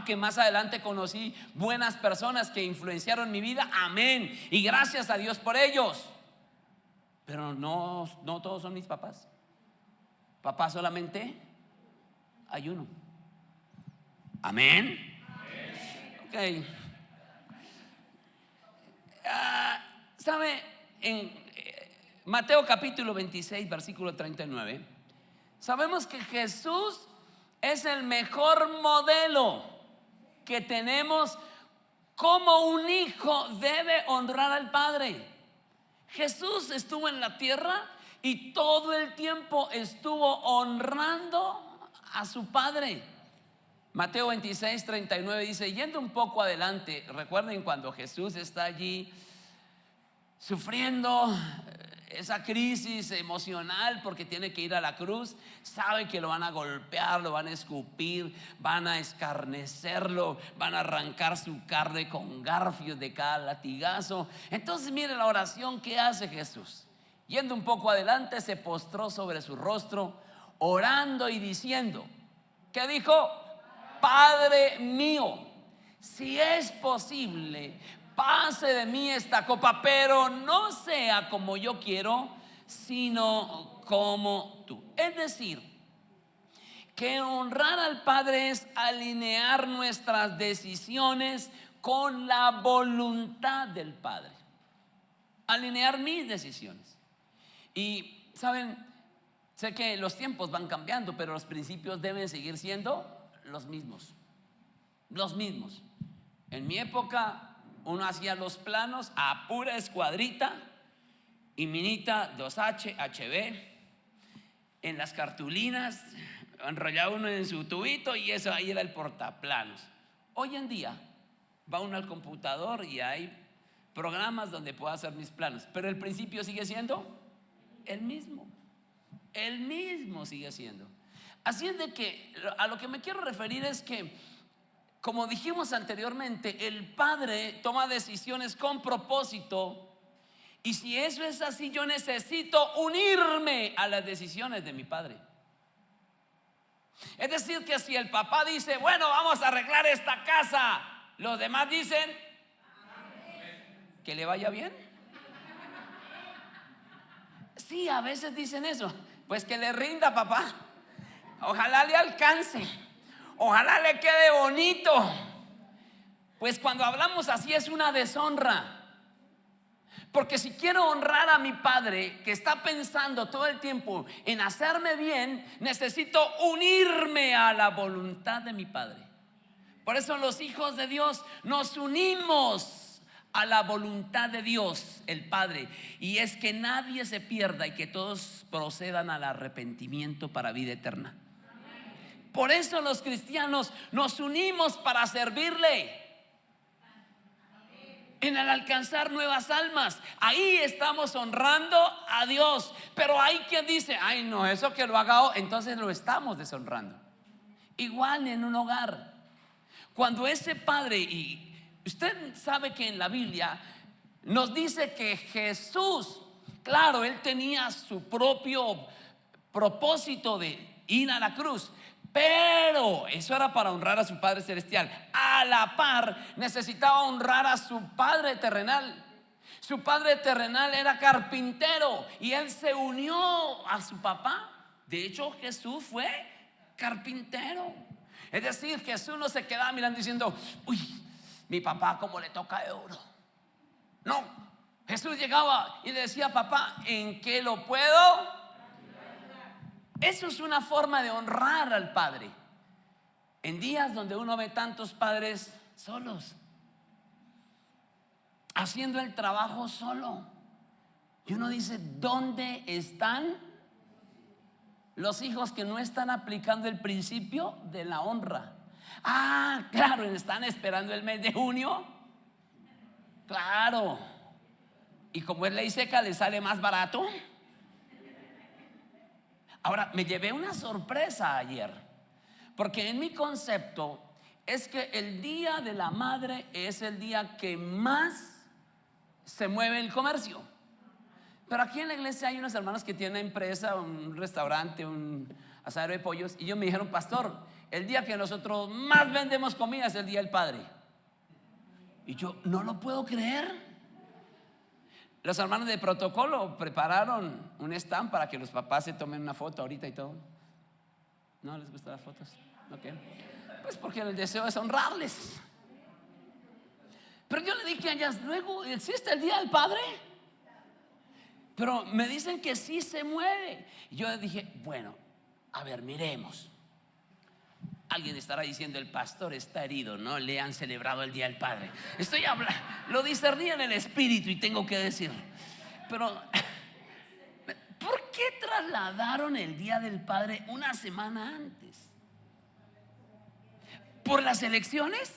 Que más adelante conocí buenas personas que influenciaron mi vida. Amén. Y gracias a Dios por ellos. Pero no todos son mis papás. Papá solamente hay uno. Amén. Ok. ¿Sabe? En Mateo capítulo 26, versículo 39, sabemos que Jesús es el mejor modelo que tenemos. Como un hijo debe honrar al Padre. Jesús estuvo en la tierra y todo el tiempo estuvo honrando a su Padre. Mateo 26, 39 dice, yendo un poco adelante, recuerden cuando Jesús está allí sufriendo esa crisis emocional porque tiene que ir a la cruz, sabe que lo van a golpear, lo van a escupir, van a escarnecerlo, van a arrancar su carne con garfios de cada latigazo. Entonces mire la oración que hace Jesús. Yendo un poco adelante, se postró sobre su rostro, orando y diciendo, ¿qué dijo? Padre mío, si es posible, pase de mí esta copa, pero no sea como yo quiero, sino como tú. Es decir, que honrar al Padre es alinear nuestras decisiones con la voluntad del Padre. Alinear mis decisiones. Y saben, sé que los tiempos van cambiando, pero los principios deben seguir siendo los mismos. Los mismos. En mi época uno hacía los planos a pura escuadrita y minita 2H, HB en las cartulinas, enrollaba uno en su tubito y eso ahí era el portaplanos. Hoy en día va uno al computador y hay programas donde puedo hacer mis planos, pero el principio sigue siendo el mismo. El mismo sigue siendo. Así es de que a lo que me quiero referir es que, como dijimos anteriormente, el Padre toma decisiones con propósito. Y si eso es así, yo necesito unirme a las decisiones de mi Padre. Es decir, que si el papá dice, bueno, vamos a arreglar esta casa, los demás dicen, que le vaya bien. Sí, a veces dicen eso. Pues que le rinda, papá. Ojalá le alcance. Ojalá le quede bonito. Pues cuando hablamos así es una deshonra. Porque si quiero honrar a mi Padre, que está pensando todo el tiempo en hacerme bien, necesito unirme a la voluntad de mi Padre. Por eso los hijos de Dios nos unimos a la voluntad de Dios, el Padre, y es que nadie se pierda y que todos procedan al arrepentimiento para vida eterna. Por eso los cristianos nos unimos para servirle en el alcanzar nuevas almas. Ahí estamos honrando a Dios. Pero hay quien dice: ay no, eso que lo haga, entonces lo estamos deshonrando. Igual en un hogar, cuando ese padre, y usted sabe que en la Biblia nos dice que Jesús, claro, él tenía su propio propósito de ir a la cruz, pero eso era para honrar a su Padre Celestial. A la par necesitaba honrar a su Padre terrenal. Su Padre terrenal era carpintero y él se unió a su papá. De hecho, Jesús fue carpintero. Es decir, Jesús no se quedaba mirando diciendo: uy, mi papá cómo le toca de oro. No, Jesús llegaba y le decía: papá, ¿en qué lo puedo? Eso es una forma de honrar al Padre. En días donde uno ve tantos padres solos, haciendo el trabajo solo, y uno dice: ¿dónde están los hijos que no están aplicando el principio de la honra? Ah, claro, están esperando el mes de junio. Claro. Y como es ley seca, les sale más barato. Ahora, me llevé una sorpresa ayer, porque en mi concepto es que el Día de la Madre es el día que más se mueve el comercio. Pero aquí en la iglesia hay unos hermanos que tienen empresa, un restaurante, un asadero de pollos, y ellos me dijeron: pastor, el día que nosotros más vendemos comida es el Día del Padre. Y yo no lo puedo creer. Los hermanos de protocolo prepararon un stand para que los papás se tomen una foto ahorita y todo. ¿No les gustan las fotos? Ok. Pues porque el deseo es honrarles. Pero yo le dije a ellas: luego, ¿existe el Día del Padre? Pero me dicen que sí se mueve. Y yo dije: bueno, a ver, miremos. Alguien estará diciendo: el pastor está herido, no le han celebrado el Día del Padre. Estoy hablando, lo discerní en el espíritu y tengo que decir. Pero ¿por qué trasladaron el Día del Padre una semana antes? ¿Por las elecciones?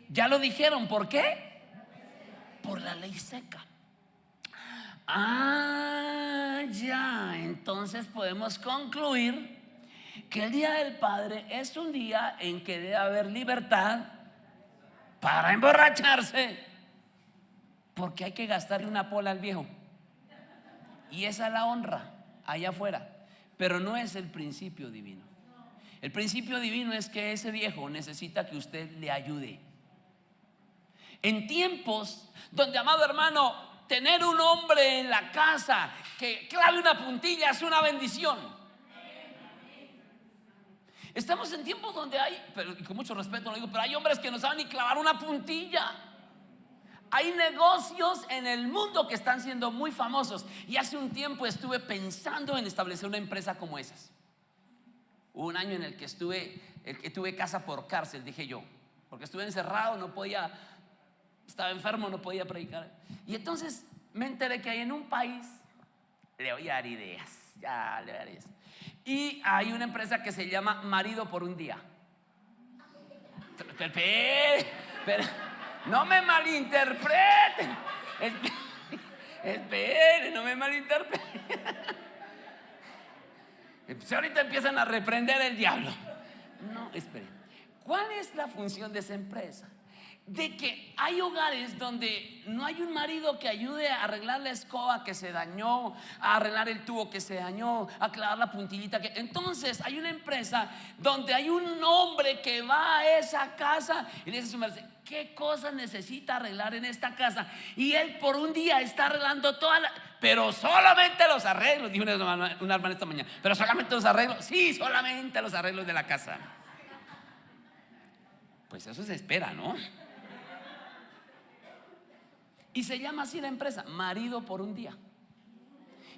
Ya lo dijeron, ¿por qué? Por la ley seca. Ah, ya, entonces podemos concluir que el Día del Padre es un día en que debe haber libertad para emborracharse, porque hay que gastarle una pola al viejo, y esa es la honra allá afuera. Pero no es el principio divino. El principio divino es que ese viejo necesita que usted le ayude. En tiempos donde, amado hermano, tener un hombre en la casa que clave una puntilla es una bendición. Estamos en tiempos donde hay, pero con mucho respeto lo digo, pero hay hombres que no saben ni clavar una puntilla. Hay negocios en el mundo que están siendo muy famosos, y hace un tiempo estuve pensando en establecer una empresa como esas. Hubo un año en el que tuve casa por cárcel, dije yo, porque estuve encerrado, no podía, estaba enfermo, no podía predicar. Y entonces me enteré que hay en un país, le voy a dar ideas, ya le voy a dar ideas. Y hay una empresa que se llama Marido por un Día. Pero, no me malinterpreten. Esperen, no me malinterpreten. Ahorita empiezan a reprender el diablo. No, esperen. ¿Cuál es la función de esa empresa? De que hay hogares donde no hay un marido que ayude a arreglar la escoba que se dañó, a arreglar el tubo que se dañó, a clavar la puntillita que... Entonces hay una empresa donde hay un hombre que va a esa casa y le dice a su merced: ¿qué cosas necesita arreglar en esta casa? Y él por un día está arreglando pero solamente los arreglos, dijo una hermana esta mañana. Pero solamente los arreglos. Sí, solamente los arreglos de la casa. Pues eso se espera, ¿no? Y se llama así la empresa, Marido por un Día.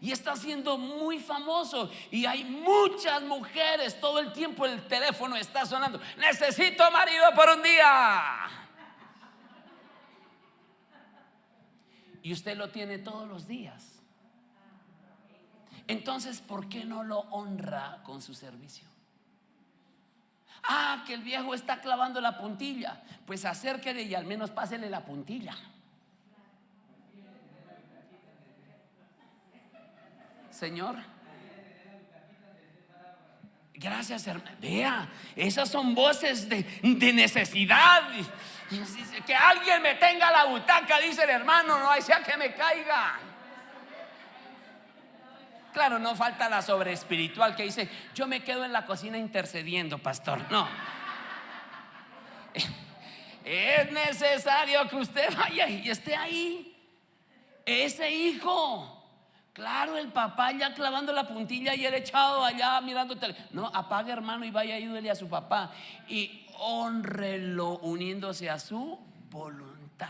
Y está siendo muy famoso. Y hay muchas mujeres, todo el tiempo el teléfono está sonando: necesito marido por un día. y usted lo tiene todos los días. Entonces, ¿por qué no lo honra con su servicio? Que el viejo está clavando la puntilla, pues acérquele y al menos pásele la puntilla. Señor, gracias, hermano. Vea, esas son voces de necesidad. Que alguien me tenga la butaca, dice el hermano, no sea que me caiga. Claro, no falta la sobreespiritual que dice: yo me quedo en la cocina intercediendo, pastor. No. Es necesario que usted vaya y esté ahí. Ese hijo. Claro, el papá ya clavando la puntilla y él echado allá mirando tele. No, apague, hermano, y vaya, ayúdele a su papá y hónrelo uniéndose a su voluntad.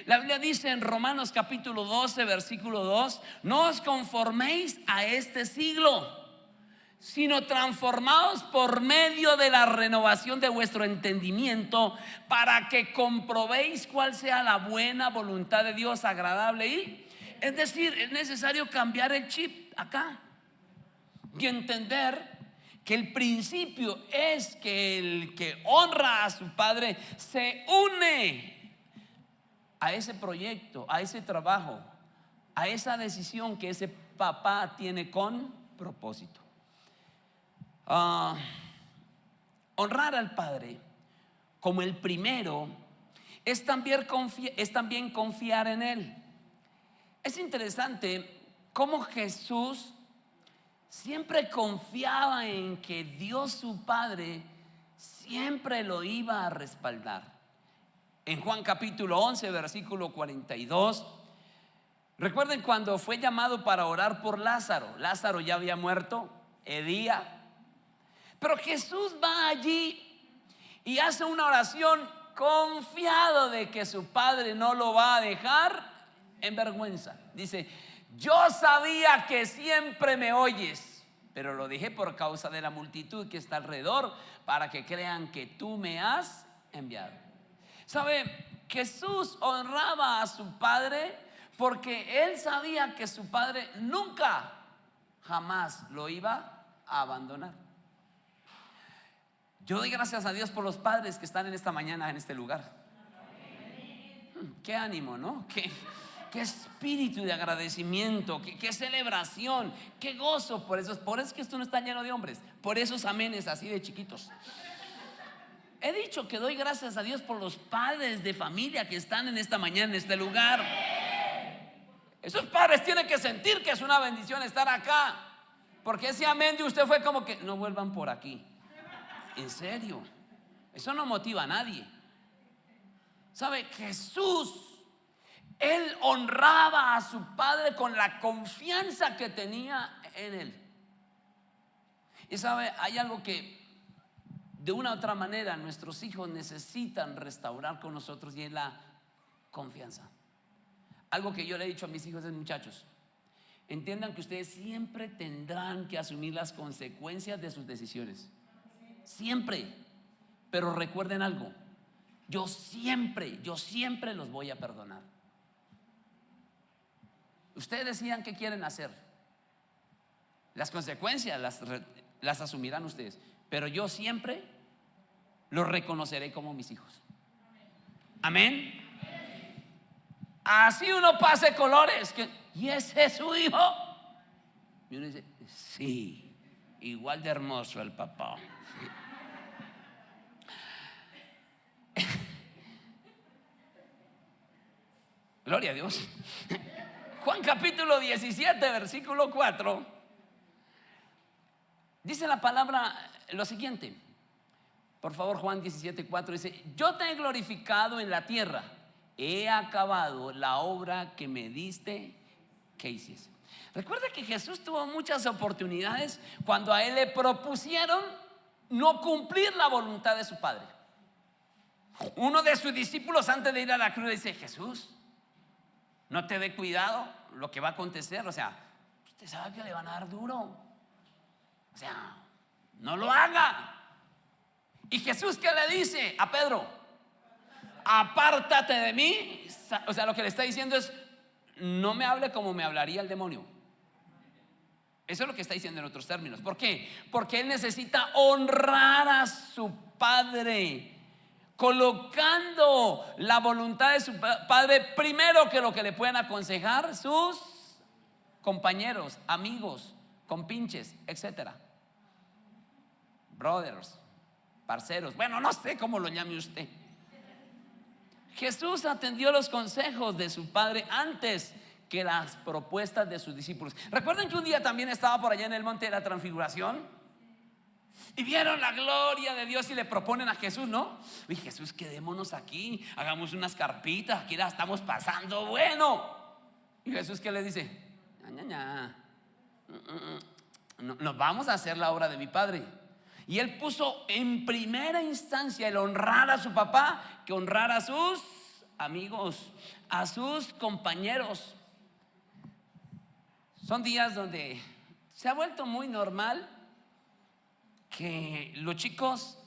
La Biblia dice en Romanos capítulo 12 versículo 2: no os conforméis a este siglo, sino transformaos por medio de la renovación de vuestro entendimiento, para que comprobéis cuál sea la buena voluntad de Dios, agradable y... Es decir, es necesario cambiar el chip acá y entender que el principio es que el que honra a su padre se une a ese proyecto, a ese trabajo, a esa decisión que ese papá tiene con propósito. Honrar al padre como el primero es también confiar en él. Es interesante cómo Jesús siempre confiaba en que Dios su Padre siempre lo iba a respaldar. En Juan capítulo 11 versículo 42, recuerden cuando fue llamado para orar por Lázaro. Lázaro ya había muerto, Edía, pero Jesús va allí y hace una oración confiado de que su Padre no lo va a dejar en vergüenza. Dice: yo sabía que siempre me oyes, pero lo dije por causa de la multitud que está alrededor, para que crean que tú me has enviado. ¿Sabe? Jesús honraba a su padre porque él sabía que su padre nunca, jamás lo iba a abandonar. Yo doy gracias a Dios por los padres que están en esta mañana en este lugar. Qué ánimo, ¿no? Qué espíritu de agradecimiento, qué celebración, qué gozo. Por eso es que esto no está lleno de hombres. Por esos amenes así de chiquitos. He dicho que doy gracias a Dios por los padres de familia que están en esta mañana en este lugar. Esos padres tienen que sentir que es una bendición estar acá, porque ese amén de usted fue como que no vuelvan por aquí. En serio, eso no motiva a nadie. ¿Sabe? Jesús, él honraba a su padre con la confianza que tenía en él. Y sabe, hay algo que de una u otra manera nuestros hijos necesitan restaurar con nosotros, y es la confianza. Algo que yo le he dicho a mis hijos es: muchachos, entiendan que ustedes siempre tendrán que asumir las consecuencias de sus decisiones. Siempre. Pero recuerden algo: yo siempre los voy a perdonar. Ustedes decidan qué quieren hacer. Las consecuencias las asumirán ustedes, pero yo siempre los reconoceré como mis hijos. Amén. Así uno pase colores ¿y ese es su hijo? Y uno dice: sí, igual de hermoso el papá. Gloria a Dios. Juan capítulo 17 versículo 4 dice la palabra lo siguiente. Por favor, Juan 17:4 dice: yo te he glorificado en la tierra, he acabado la obra que me diste que hiciese. Recuerda que Jesús tuvo muchas oportunidades cuando a él le propusieron no cumplir la voluntad de su Padre. Uno de sus discípulos, antes de ir a la cruz, dice: Jesús, no te dé cuidado lo que va a acontecer. O sea, usted sabe que le van a dar duro. O sea, no lo haga. Y Jesús, ¿qué le dice a Pedro? apártate de mí. O sea, lo que le está diciendo es: no me hable como me hablaría el demonio. Eso es lo que está diciendo en otros términos. ¿Por qué? Porque él necesita honrar a su padre, colocando la voluntad de su padre primero que lo que le pueden aconsejar sus compañeros, amigos, compinches, etcétera, brothers, parceros, bueno, no sé cómo lo llame usted. Jesús atendió los consejos de su padre antes que las propuestas de sus discípulos. Recuerden que un día también estaba por allá en el monte de la Transfiguración y vieron la gloria de Dios y le proponen a Jesús, ¿no? Y Jesús, quedémonos aquí, hagamos unas carpitas, aquí la estamos pasando bueno. Y Jesús, ¿qué le dice? No, nos vamos a hacer la obra de mi padre. Y él puso en primera instancia el honrar a su papá que honrar a sus amigos, a sus compañeros. Son días donde se ha vuelto muy normal que los chicos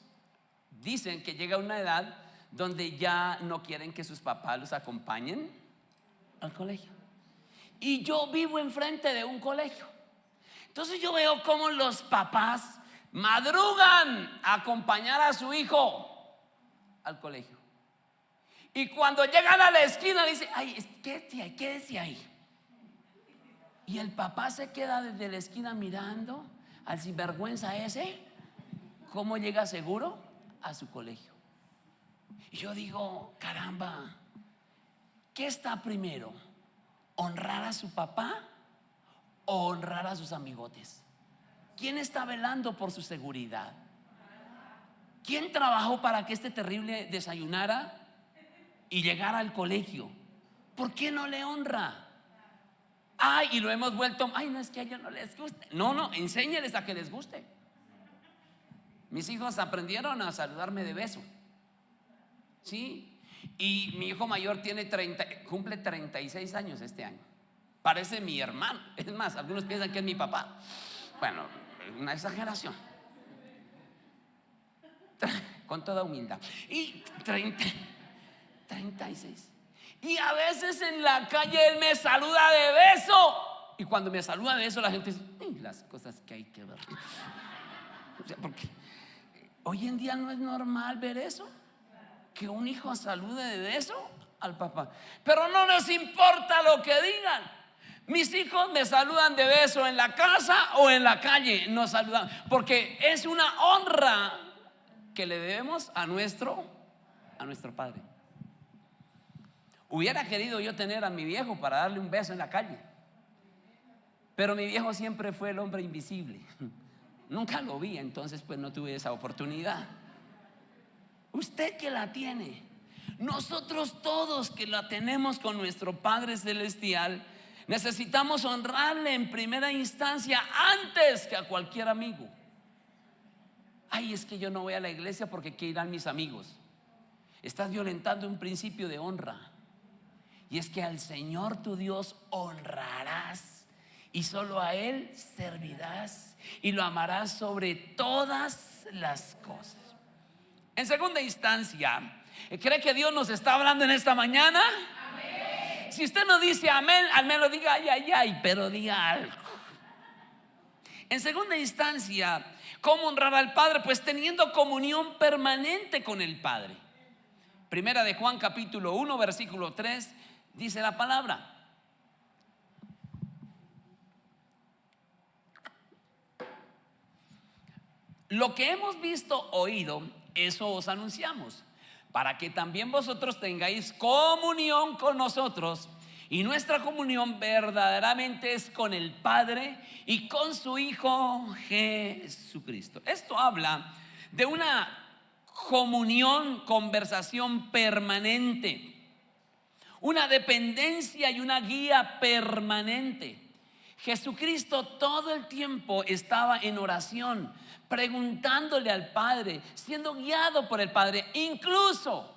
dicen que llega una edad donde ya no quieren que sus papás los acompañen al colegio. Y yo vivo enfrente de un colegio. Entonces yo veo cómo los papás madrugan a acompañar a su hijo al colegio. Y cuando llegan a la esquina dice: ay, quédese ahí. Y el papá se queda desde la esquina mirando al sinvergüenza ese, cómo llega seguro a su colegio. Y yo digo: caramba, ¿qué está primero? ¿Honrar a su papá o honrar a sus amigotes? ¿Quién está velando por su seguridad? ¿Quién trabajó para que este terrible desayunara y llegara al colegio? ¿Por qué no le honra? Ay, y lo hemos vuelto, ay, no, es que a ellos no les guste. No, enséñeles a que les guste. Mis hijos aprendieron a saludarme de beso. Sí. Y mi hijo mayor cumple 36 años este año. Parece mi hermano. Es más, algunos piensan que es mi papá. Bueno, una exageración. Con toda humildad. Y 36. Y a veces en la calle él me saluda de beso. Y cuando me saluda de beso, la gente dice: las cosas que hay que ver. O sea, porque hoy en día no es normal ver eso, que un hijo salude de beso al papá. Pero no nos importa lo que digan. Mis hijos me saludan de beso en la casa o en la calle. Nos saludan porque es una honra que le debemos a nuestro padre. Hubiera querido yo tener a mi viejo para darle un beso en la calle, pero mi viejo siempre fue el hombre invisible. Nunca lo vi, entonces pues no tuve esa oportunidad. Usted que la tiene, nosotros todos que la tenemos con nuestro Padre Celestial, necesitamos honrarle en primera instancia antes que a cualquier amigo. Ay, es que yo no voy a la iglesia porque ¿qué irán mis amigos? Estás violentando un principio de honra. Y es que al Señor tu Dios honrarás y solo a Él servirás y lo amarás sobre todas las cosas. En segunda instancia, ¿cree que Dios nos está hablando en esta mañana? Amén. Si usted no dice amén, al menos diga ay, pero diga algo. En segunda instancia, ¿cómo honrar al Padre? Pues teniendo comunión permanente con el Padre. Primera de Juan capítulo 1 versículo 3 dice la palabra: lo que hemos visto, oído, eso os anunciamos, para que también vosotros tengáis comunión con nosotros. Y nuestra comunión verdaderamente es con el Padre y con su Hijo Jesucristo. Esto habla de una comunión, conversación permanente, una dependencia y una guía permanente. Jesucristo todo el tiempo estaba en oración, preguntándole al Padre, siendo guiado por el Padre, incluso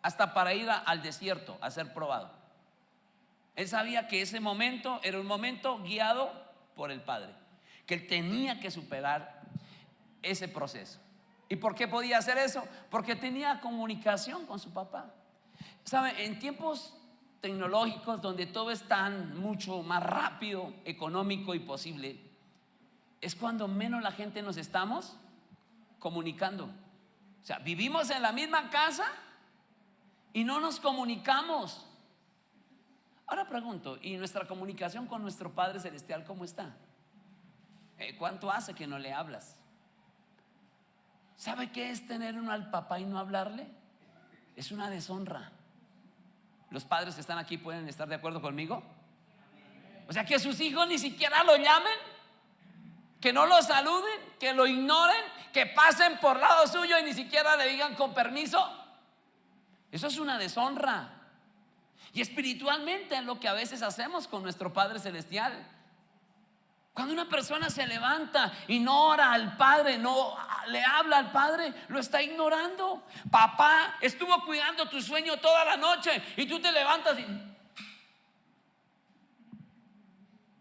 hasta para ir al desierto a ser probado. Él sabía que ese momento era un momento guiado por el Padre, que él tenía que superar ese proceso. ¿Y por qué podía hacer eso? Porque tenía comunicación con su papá. ¿Sabe? En tiempos tecnológicos donde todo es tan mucho más rápido, económico y posible, es cuando menos la gente nos estamos comunicando. O sea, vivimos en la misma casa y no nos comunicamos. Ahora pregunto, ¿y nuestra comunicación con nuestro Padre Celestial cómo está? ¿Cuánto hace que no le hablas? ¿Sabe qué es tener uno al papá y no hablarle? Es una deshonra. ¿Los padres que están aquí pueden estar de acuerdo conmigo? O sea, que sus hijos ni siquiera lo llamen, que no lo saluden, que lo ignoren, que pasen por lado suyo y ni siquiera le digan con permiso. Eso es una deshonra. Y espiritualmente es lo que a veces hacemos con nuestro Padre Celestial. Cuando una persona se levanta y no ora al Padre, no le habla al Padre, lo está ignorando. Papá estuvo cuidando tu sueño toda la noche y tú te levantas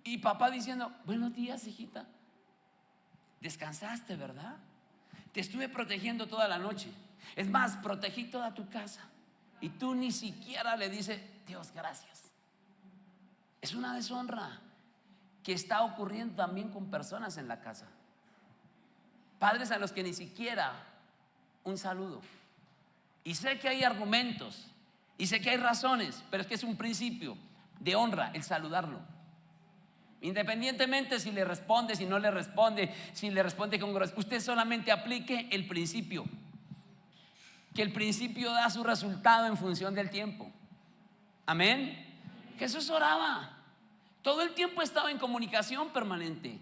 y papá diciendo: buenos días, hijita, descansaste, ¿verdad? Te estuve protegiendo toda la noche. Es más, protegí toda tu casa. Y tú ni siquiera le dices: Dios, gracias. Es una deshonra que está ocurriendo también con personas en la casa. Padres a los que ni siquiera un saludo. Y sé que hay argumentos y sé que hay razones, pero es que es un principio de honra el saludarlo. Independientemente si le responde, si no le responde, si le responde con grosería, usted solamente aplique el principio. Que el principio da su resultado en función del tiempo. Amén. Jesús oraba. Todo el tiempo estaba en comunicación permanente.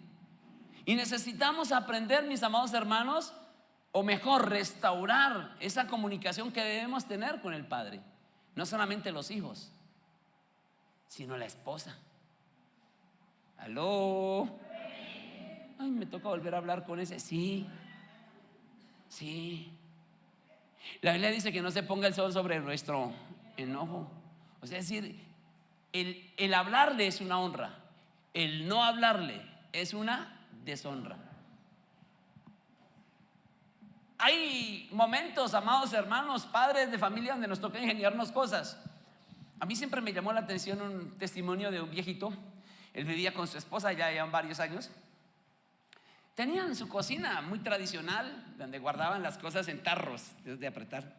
Y necesitamos aprender, mis amados hermanos, o mejor, restaurar esa comunicación que debemos tener con el Padre. No solamente los hijos, sino la esposa. ¿Aló? Ay, me toca volver a hablar con ese. Sí. La Biblia dice que no se ponga el sol sobre nuestro enojo. O sea, es decir, el hablarle es una honra, el no hablarle es una deshonra. Hay momentos, amados hermanos, padres de familia, donde nos toca ingeniarnos cosas. A mí siempre me llamó la atención un testimonio de un viejito. Él vivía con su esposa, ya llevan varios años. Tenían su cocina muy tradicional, donde guardaban las cosas en tarros de apretar.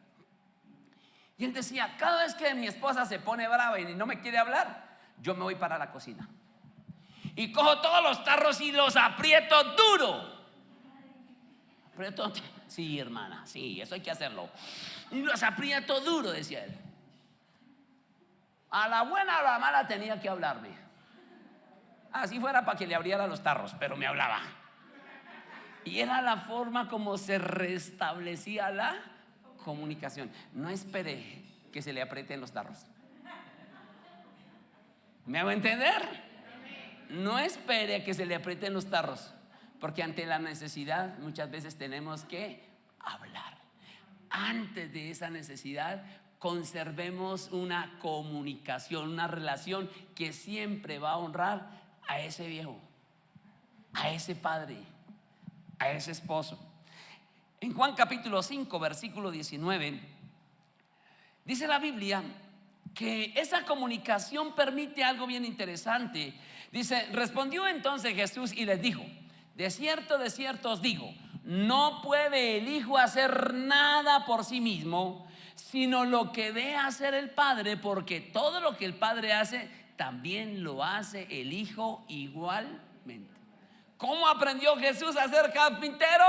Y él decía: cada vez que mi esposa se pone brava y no me quiere hablar, yo me voy para la cocina y cojo todos los tarros y los aprieto duro. Sí, hermana, sí, eso hay que hacerlo. Y los aprieto duro, decía él. A la buena o a la mala tenía que hablarme. Así fuera para que le abriera los tarros, pero me hablaba. Y era la forma como se restablecía la comunicación. No espere que se le aprieten los tarros. ¿Me hago entender? No espere que se le aprieten los tarros, porque ante la necesidad muchas veces tenemos que hablar. Antes de esa necesidad, conservemos una comunicación, una relación que siempre va a honrar a ese viejo, a ese padre, a ese esposo. En Juan capítulo 5, versículo 19, dice la Biblia que esa comunicación permite algo bien interesante. Dice: respondió entonces Jesús y les dijo: de cierto os digo, no puede el Hijo hacer nada por sí mismo, sino lo que ve hacer el Padre, porque todo lo que el Padre hace, también lo hace el Hijo igualmente. ¿Cómo aprendió Jesús a ser carpintero?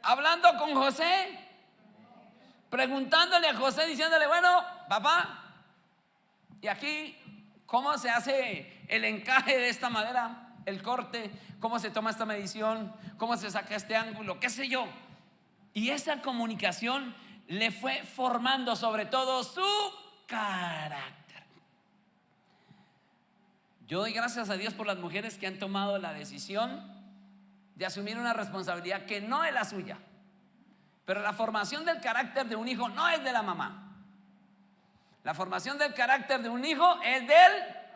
Hablando con José, preguntándole a José, diciéndole: bueno, papá, y aquí, ¿cómo se hace el encaje de esta madera? El corte, ¿cómo se toma esta medición? ¿Cómo se saca este ángulo? ¿Qué sé yo? Y esa comunicación le fue formando sobre todo su carácter. Yo doy gracias a Dios por las mujeres que han tomado la decisión de asumir una responsabilidad que no es la suya. Pero la formación del carácter de un hijo no es de la mamá. La formación del carácter de un hijo es del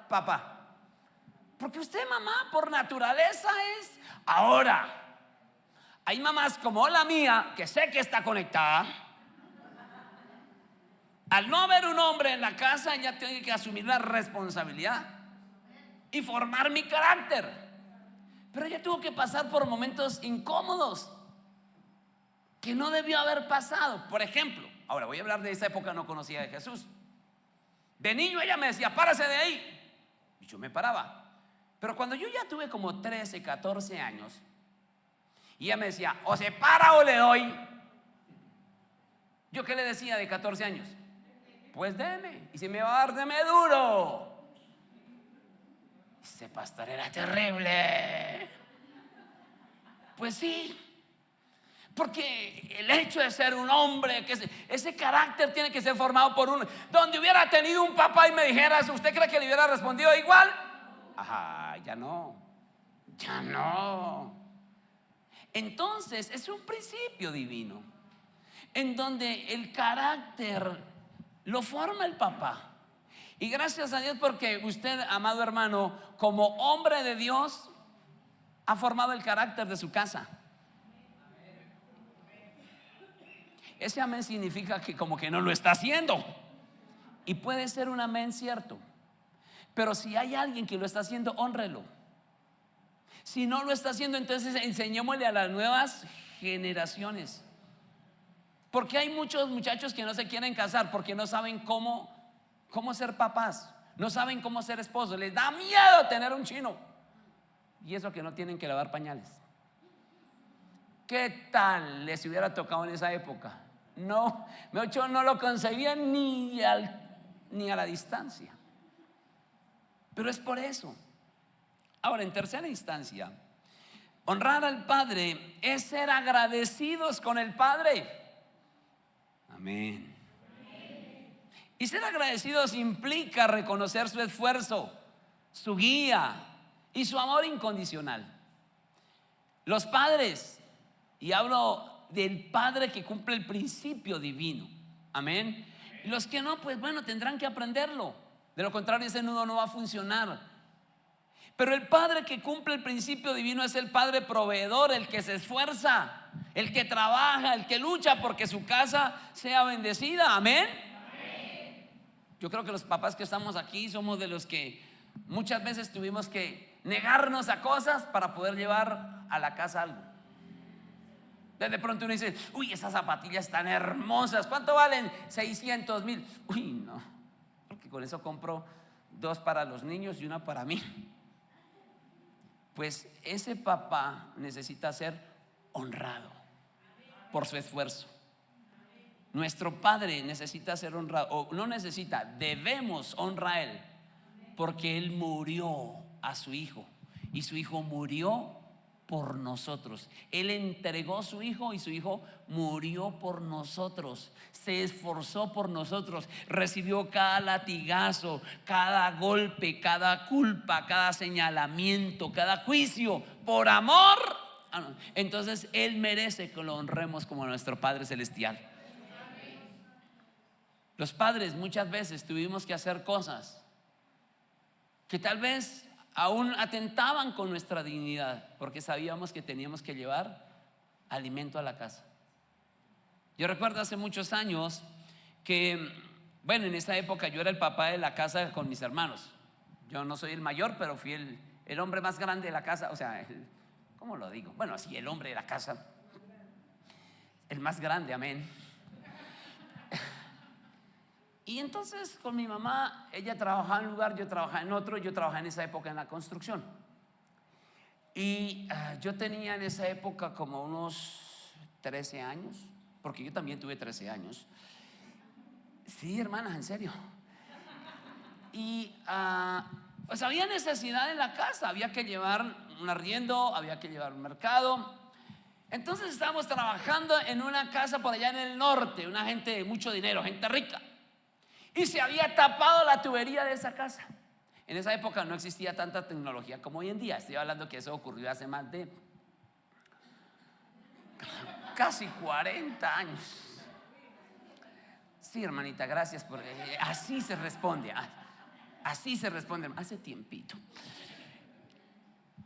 papá. Porque usted, mamá, por naturaleza es. Ahora, hay mamás como la mía, que sé que está conectada, Al no haber un hombre en la casa, ella tiene que asumir la responsabilidad y formar mi carácter. Pero ella tuvo que pasar por momentos incómodos que no debió haber pasado. Por ejemplo, ahora voy a hablar de esa época, no conocía de Jesús. De niño ella me decía, párase de ahí, y yo me paraba. Pero cuando yo ya tuve como 13, 14 años, y ella me decía, o se para o le doy. ¿Yo qué le decía de 14 años? Pues deme, y si me va a dar, deme duro. Ese pastor era terrible. Pues sí, porque el hecho de ser un hombre, que ese carácter tiene que ser formado por uno. Donde hubiera tenido un papá y me dijeras, ¿usted cree que le hubiera respondido igual? Ajá, ya no. Ya no. Entonces es un principio divino en donde el carácter lo forma el papá. Y gracias a Dios porque usted, amado hermano, como hombre de Dios, ha formado el carácter de su casa. Ese amén significa que como que no lo está haciendo. Y puede ser un amén cierto, pero si hay alguien que lo está haciendo, hónrelo. Si no lo está haciendo, entonces enseñémosle a las nuevas generaciones. Porque hay muchos muchachos que no se quieren casar porque no saben cómo ser papás, no saben cómo ser esposos. Les da miedo tener un chino. Y eso que no tienen que lavar pañales. ¿Qué tal les hubiera tocado en esa época? No, yo no lo concebían ni a la distancia. Pero es por eso. Ahora, en tercera instancia, honrar al Padre es ser agradecidos con el Padre. Amén. Y ser agradecidos implica reconocer su esfuerzo, su guía y su amor incondicional. Los padres, y hablo del padre que cumple el principio divino, amén. Y los que no, pues bueno, tendrán que aprenderlo. De lo contrario, ese nudo no va a funcionar. Pero el padre que cumple el principio divino es el padre proveedor, el que se esfuerza, el que trabaja, el que lucha porque su casa sea bendecida, amén. Yo creo que los papás que estamos aquí somos de los que muchas veces tuvimos que negarnos a cosas para poder llevar a la casa algo. De pronto uno dice, uy, esas zapatillas están hermosas, ¿cuánto valen? 600,000. Uy, no, porque con eso compro 2 para los niños y 1 para mí. Pues ese papá necesita ser honrado por su esfuerzo. Nuestro padre necesita ser honrado, o no necesita, debemos honrar a él, porque él murió a su hijo y su hijo murió por nosotros. Él entregó su hijo y su hijo murió por nosotros. Se esforzó por nosotros, recibió cada latigazo, cada golpe, cada culpa, cada señalamiento, cada juicio por amor. Entonces él merece que lo honremos como nuestro Padre Celestial. Los padres muchas veces tuvimos que hacer cosas que tal vez aún atentaban con nuestra dignidad, porque sabíamos que teníamos que llevar alimento a la casa. Yo recuerdo hace muchos años que, bueno, en esa época yo era el papá de la casa con mis hermanos. Yo no soy el mayor, pero fui el hombre más grande de la casa. O sea, ¿cómo lo digo? Bueno, sí, el hombre de la casa, el más grande, amén. Y entonces con mi mamá, ella trabajaba en un lugar, yo trabajaba en otro. Yo trabajaba en esa época en la construcción. Y yo tenía en esa época como unos 13 años, porque yo también tuve 13 años. Sí, hermanas, en serio. Y pues había necesidad en la casa, había que llevar un arriendo, había que llevar un mercado. Entonces estábamos trabajando en una casa por allá en el norte, una gente de mucho dinero, gente rica. Y se había tapado la tubería de esa casa. En esa época no existía tanta tecnología como hoy en día. Estoy hablando que eso ocurrió hace más de casi 40 años. Sí, hermanita, gracias por así se responde. Así se responde hace tiempito.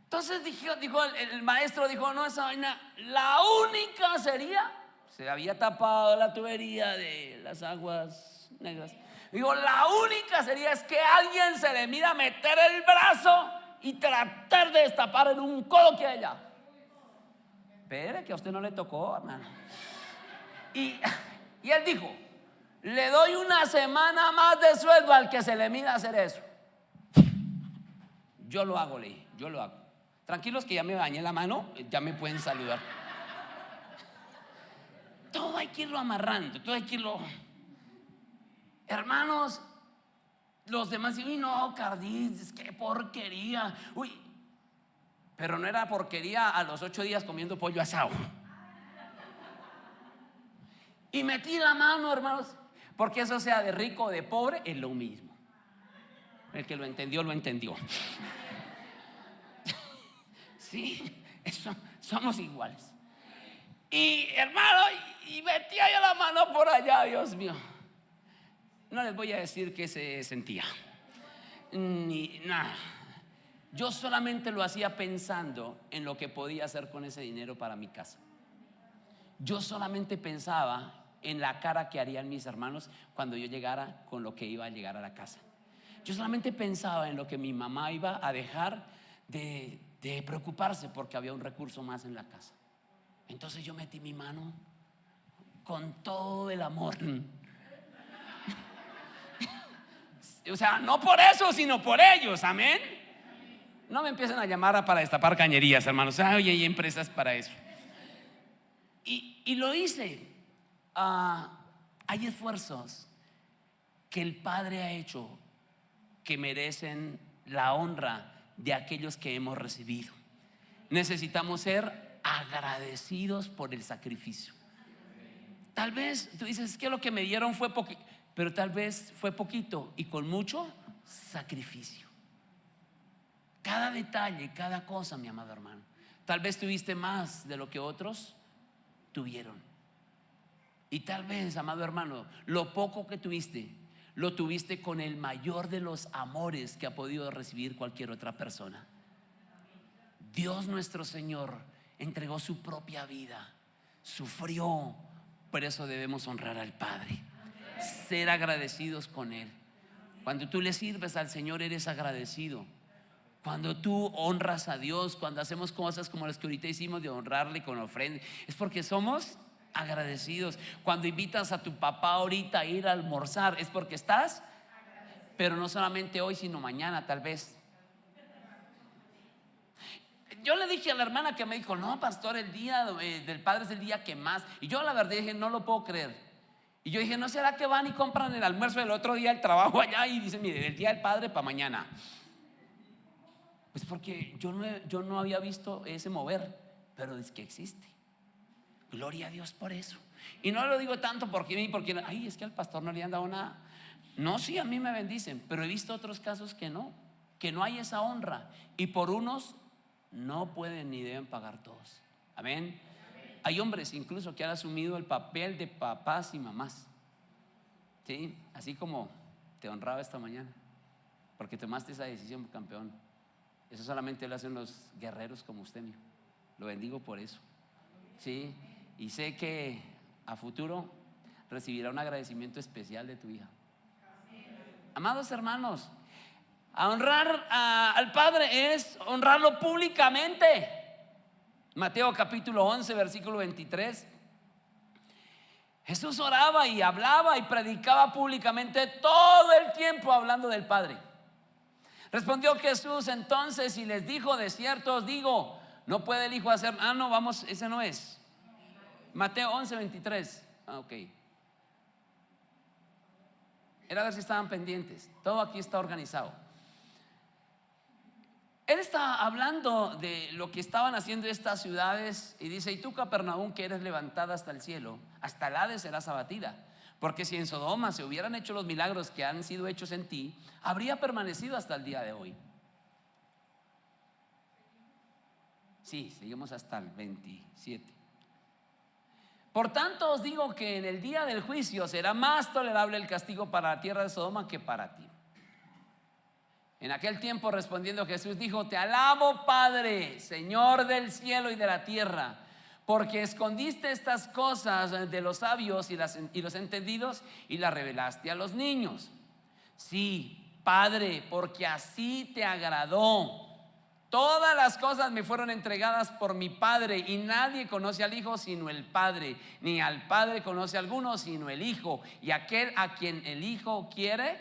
Entonces dijo el maestro, dijo, no, esa vaina, la única sería, se había tapado la tubería de las aguas negras. Digo, la única sería es que alguien se le mira meter el brazo y tratar de destapar en un codo que hay allá. Espere, que a usted no le tocó, hermano. Y él dijo, le doy una semana más de sueldo al que se le mida hacer eso. Yo lo hago, le dije, yo lo hago. Tranquilos que ya me bañé la mano, ya me pueden saludar. Todo hay que irlo amarrando, todo hay que irlo. Hermanos, los demás dicen, uy, no, Cardiz, qué porquería. Uy, pero no era porquería a los 8 días comiendo pollo asado. Y metí la mano, hermanos, porque eso sea de rico o de pobre, es lo mismo. El que lo entendió, lo entendió. Sí, eso, somos iguales. Y hermano, y metía yo la mano por allá, Dios mío. No les voy a decir qué se sentía, ni nada. Yo solamente lo hacía pensando en lo que podía hacer con ese dinero para mi casa. Yo solamente pensaba en la cara que harían mis hermanos cuando yo llegara con lo que iba a llegar a la casa. Yo solamente pensaba en lo que mi mamá iba a dejar de preocuparse porque había un recurso más en la casa. Entonces yo metí mi mano con todo el amor. O sea, no por eso, sino por ellos, amén. No me empiecen a llamar para destapar cañerías, hermanos. Oye, hay empresas para eso. Y lo hice. Hay esfuerzos que el Padre ha hecho que merecen la honra de aquellos que hemos recibido. Necesitamos ser agradecidos por el sacrificio. Tal vez tú dices, es que lo que me dieron fue poquito, pero tal vez fue poquito y con mucho sacrificio. Cada detalle, cada cosa, mi amado hermano. Tal vez tuviste más de lo que otros tuvieron. Y tal vez, amado hermano, lo poco que tuviste, lo tuviste con el mayor de los amores que ha podido recibir cualquier otra persona. Dios nuestro Señor entregó su propia vida, sufrió. Por eso debemos honrar al Padre, ser agradecidos con Él. Cuando tú le sirves al Señor, eres agradecido. Cuando tú honras a Dios, cuando hacemos cosas como las que ahorita hicimos de honrarle con ofrenda, es porque somos agradecidos. Cuando invitas a tu papá ahorita a ir a almorzar, es porque estás, pero no solamente hoy, sino mañana tal vez. Yo le dije a la hermana que me dijo, no, pastor, el día del Padre es el día que más. Y yo la verdad dije, no lo puedo creer. Y yo dije, ¿no será que van y compran el almuerzo del otro día, el trabajo allá? Y dicen, mire, el día del Padre para mañana. Pues porque yo no había visto ese mover, pero es que existe. Gloria a Dios por eso. Y no lo digo tanto porque ay, es que al pastor no le han dado nada. No, sí, a mí me bendicen, pero he visto otros casos que no hay esa honra. Y por unos no pueden ni deben pagar todos. Amén. Hay hombres incluso que han asumido el papel de papás y mamás. Sí, así como te honraba esta mañana, porque tomaste esa decisión, campeón. Eso solamente lo hacen los guerreros como usted, mío. Lo bendigo por eso. Sí, y sé que a futuro recibirá un agradecimiento especial de tu hija. Amados hermanos, a honrar al Padre es honrarlo públicamente. Mateo capítulo 11 versículo 23. Jesús oraba y hablaba y predicaba públicamente todo el tiempo hablando del Padre. Respondió Jesús entonces y les dijo, de cierto os digo, no puede el Hijo hacer. No, vamos, ese no es. Mateo 11, 23. Ok. Era a ver si estaban pendientes. Todo aquí está organizado. Él está hablando de lo que estaban haciendo estas ciudades y dice, y tú, Capernaum, que eres levantada hasta el cielo, hasta el Hades serás abatida. Porque si en Sodoma se hubieran hecho los milagros que han sido hechos en ti, habría permanecido hasta el día de hoy. Sí, seguimos hasta el 27. Por tanto os digo que en el día del juicio será más tolerable el castigo para la tierra de Sodoma que para ti. En aquel tiempo respondiendo Jesús dijo, te alabo, Padre, Señor del cielo y de la tierra, porque escondiste estas cosas de los sabios y los entendidos y las revelaste a los niños. Sí, Padre, porque así te agradó. Todas las cosas me fueron entregadas por mi Padre, y nadie conoce al Hijo sino el Padre, ni al Padre conoce a alguno sino el Hijo, y aquel a quien el Hijo quiere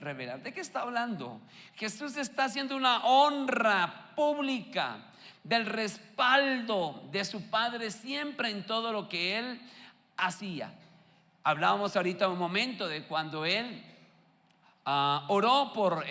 revelar. ¿De qué está hablando? Jesús está haciendo una honra pública del respaldo de su Padre siempre en todo lo que Él hacía. Hablábamos ahorita un momento de cuando Él oró por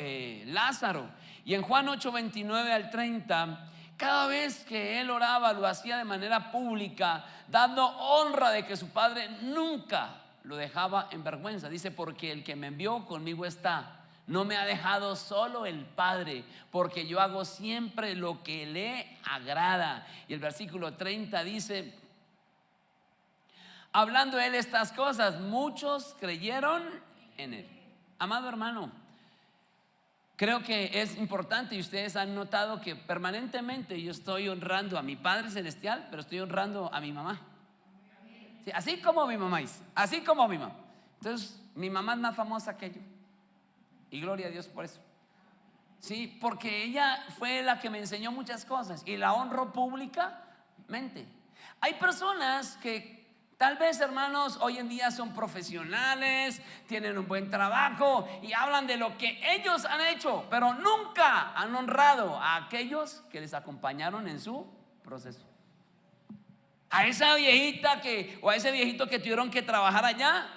Lázaro. Y en Juan 8, 29 al 30, cada vez que Él oraba lo hacía de manera pública, dando honra de que su Padre nunca lo dejaba en vergüenza. Dice: porque el que me envió conmigo está, no me ha dejado solo el Padre, porque yo hago siempre lo que le agrada. Y el versículo 30 dice: hablando Él estas cosas, muchos creyeron en Él. Amado hermano, creo que es importante, y ustedes han notado que permanentemente yo estoy honrando a mi Padre Celestial, pero estoy honrando a mi mamá. Sí, así como mi mamá hizo, así como mi mamá. Entonces, mi mamá es más famosa que yo, y gloria a Dios por eso. Sí, porque ella fue la que me enseñó muchas cosas y la honro públicamente. Hay personas que tal vez, hermanos, hoy en día son profesionales, tienen un buen trabajo y hablan de lo que ellos han hecho, pero nunca han honrado a aquellos que les acompañaron en su proceso. A esa viejita o a ese viejito que tuvieron que trabajar allá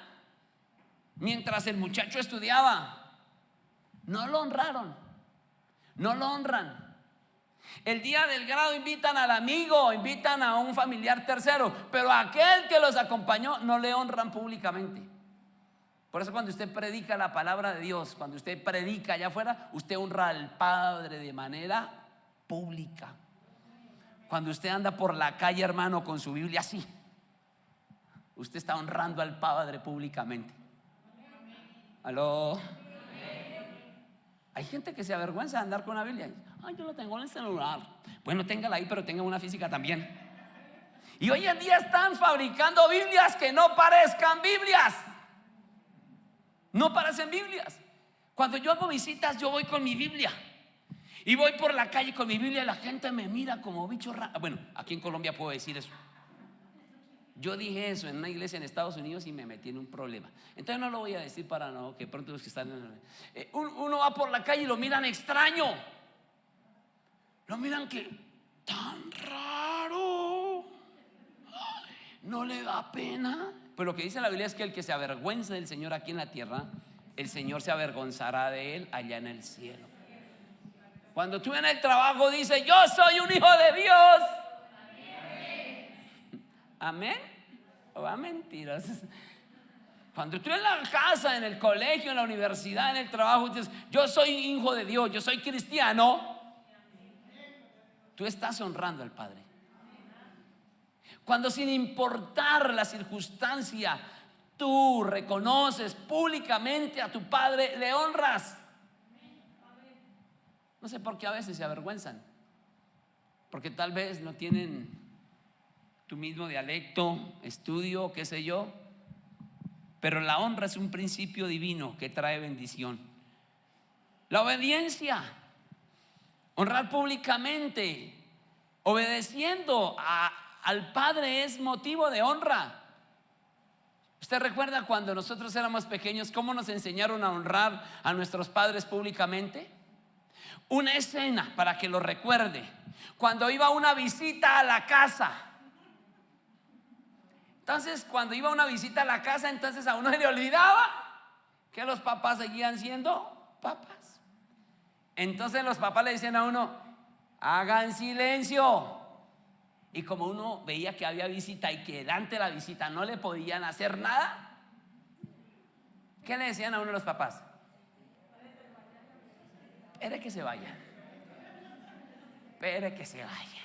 mientras el muchacho estudiaba, no lo honraron, no lo honran. El día del grado invitan al amigo, invitan a un familiar tercero, pero a aquel que los acompañó no le honran públicamente. Por eso cuando usted predica la palabra de Dios, cuando usted predica allá afuera, usted honra al Padre de manera pública. Cuando usted anda por la calle, hermano, con su Biblia así, usted está honrando al Padre públicamente. ¿Aló? Hay gente que se avergüenza de andar con la Biblia. Ay, yo la tengo en el celular. Bueno, téngala ahí, pero tenga una física también. Y hoy en día están fabricando Biblias que no parezcan Biblias. No parecen Biblias. Cuando yo hago visitas, yo voy con mi Biblia. Y voy por la calle con mi Biblia y la gente me mira como bicho raro. Bueno, aquí en Colombia puedo decir eso. Yo dije eso en una iglesia en Estados Unidos y me metí en un problema. Entonces no lo voy a decir para no que pronto los que están uno va por la calle y lo miran extraño. Lo miran que tan raro. No le da pena. Pero lo que dice la Biblia es que el que se avergüenza del Señor aquí en la tierra, el Señor se avergonzará de él allá en el cielo. Cuando tú en el trabajo dices: yo soy un hijo de Dios. Amén. O a mentiras. Cuando tú en la casa, en el colegio, en la universidad, en el trabajo dices: yo soy hijo de Dios, yo soy cristiano, tú estás honrando al Padre. Cuando sin importar la circunstancia, tú reconoces públicamente a tu Padre, le honras. No sé por qué a veces se avergüenzan, porque tal vez no tienen tu mismo dialecto, estudio, qué sé yo. Pero la honra es un principio divino que trae bendición. La obediencia, honrar públicamente, obedeciendo al Padre es motivo de honra. ¿Usted recuerda cuando nosotros éramos pequeños cómo nos enseñaron a honrar a nuestros padres públicamente? Una escena para que lo recuerde: cuando iba una visita a la casa. Entonces, cuando iba una visita a la casa, entonces a uno se le olvidaba que los papás seguían siendo papás. Entonces los papás le decían a uno: hagan silencio. Y como uno veía que había visita y que delante de la visita no le podían hacer nada, ¿qué le decían a uno los papás? Espere que se vayan. Espere que se vayan.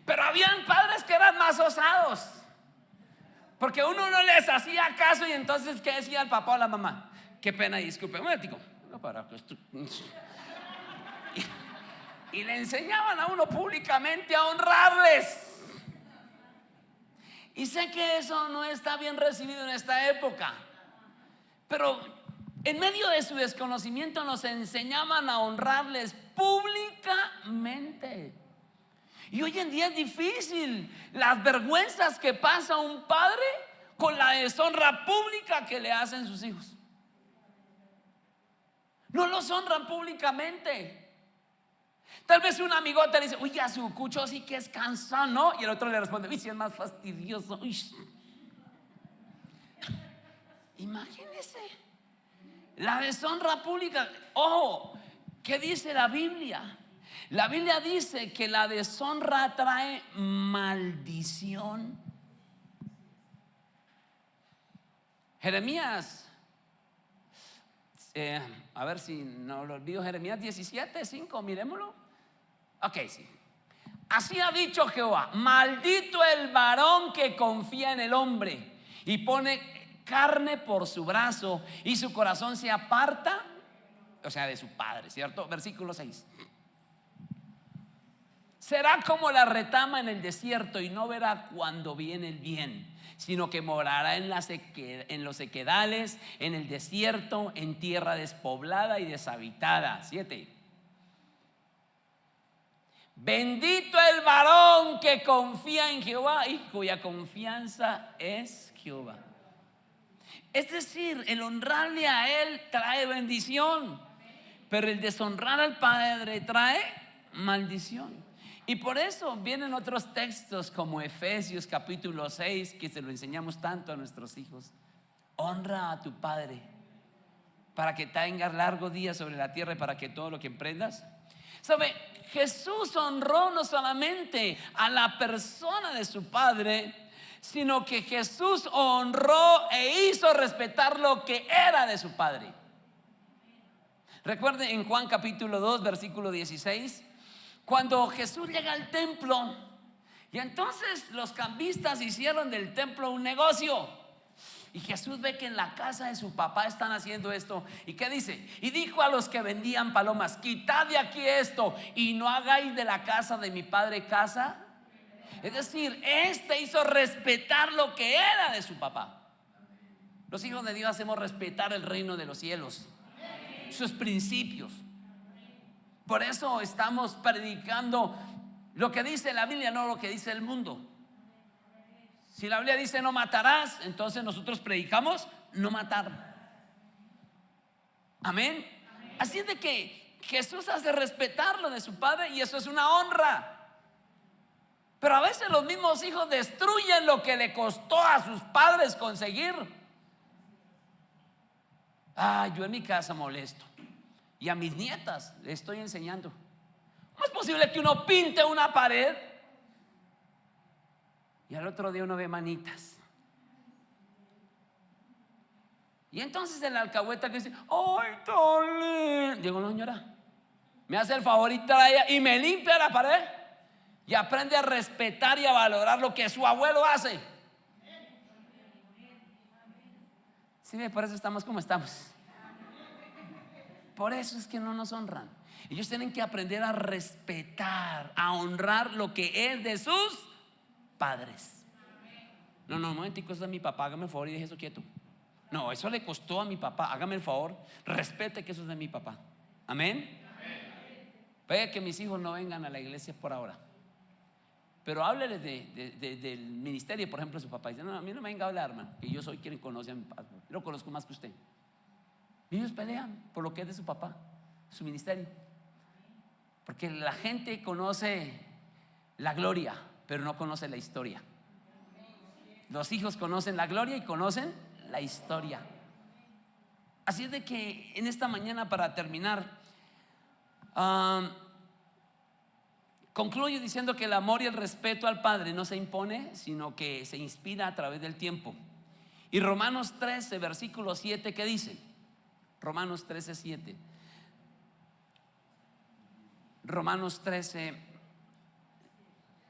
Pero habían padres que eran más osados, porque uno no les hacía caso. Y entonces, ¿qué decía el papá o la mamá? Qué pena, disculpe, un momentico. Y le enseñaban a uno públicamente a honrarles. Y sé que eso no está bien recibido en esta época, pero en medio de su desconocimiento nos enseñaban a honrarles públicamente. Y hoy en día es difícil las vergüenzas que pasa un padre con la deshonra pública que le hacen sus hijos. No los honran públicamente. Tal vez un amigote le dice: uy, ya su cucho sí que es cansado, ¿no? Y el otro le responde: uy, sí es más fastidioso. Uy. Imagínese la deshonra pública. Ojo, ¿qué dice la Biblia? La Biblia dice que la deshonra trae maldición. Jeremías, a ver si no lo olvido, Jeremías 17:5, miremoslo. Ok, sí. Así ha dicho Jehová: maldito el varón que confía en el hombre y pone carne por su brazo y su corazón se aparta, o sea, de su padre, ¿cierto? Versículo 6. Será como la retama en el desierto y no verá cuando viene el bien, sino que morará en los sequedales, en el desierto, en tierra despoblada y deshabitada. 7. Bendito el varón que confía en Jehová y cuya confianza es Jehová. Es decir, el honrarle a Él trae bendición, pero el deshonrar al Padre trae maldición. Y por eso vienen otros textos como Efesios capítulo 6, que se lo enseñamos tanto a nuestros hijos. Honra a tu Padre para que tengas largos días sobre la tierra y para que todo lo que emprendas. ¿Sabe? Jesús honró no solamente a la persona de su Padre, sino que Jesús honró e hizo respetar lo que era de su Padre. Recuerden en Juan capítulo 2 versículo 16, cuando Jesús llega al templo y entonces los cambistas hicieron del templo un negocio. Y Jesús ve que en la casa de su papá están haciendo esto. ¿Y qué dice? Y dijo a los que vendían palomas: quitad de aquí esto y no hagáis de la casa de mi padre casa. Es decir, este hizo respetar lo que era de su papá. Los hijos de Dios hacemos respetar el reino de los cielos, sus principios. Por eso estamos predicando lo que dice la Biblia, no lo que dice el mundo. Si la Biblia dice no matarás, entonces nosotros predicamos no matar. Amén. Así es de que Jesús hace respetar lo de su Padre y eso es una honra. Pero a veces los mismos hijos destruyen lo que le costó a sus padres conseguir. Yo en mi casa molesto y a mis nietas les estoy enseñando. ¿Cómo es posible que uno pinte una pared y al otro día uno ve manitas? Y entonces el alcahueta que dice: ¡ay, Tony! Digo: no, señora, me hace el favor y trae y me limpia la pared y aprende a respetar y a valorar lo que su abuelo hace. Sí, por eso estamos como estamos. Por eso es que no nos honran. Ellos tienen que aprender a respetar, a honrar lo que es de sus padres. No, un momentico, eso es de mi papá, hágame el favor y deje eso quieto. No, eso le costó a mi papá, hágame el favor, respete que eso es de mi papá. Amén. Puede que mis hijos no vengan a la iglesia por ahora, pero hábleles del ministerio, por ejemplo, de su papá. Dice: no, a mí no me venga a hablar, hermano, que yo soy quien conoce a mi papá. Yo lo conozco más que usted. Ellos pelean por lo que es de su papá, su ministerio, porque la gente conoce la gloria, pero no conoce la historia. Los hijos conocen la gloria y conocen la historia. Así es de que en esta mañana, para terminar, concluyo diciendo que el amor y el respeto al Padre no se impone, sino que se inspira a través del tiempo. Y Romanos 13 versículo 7, ¿qué dice? Romanos 13, 7. Romanos 13,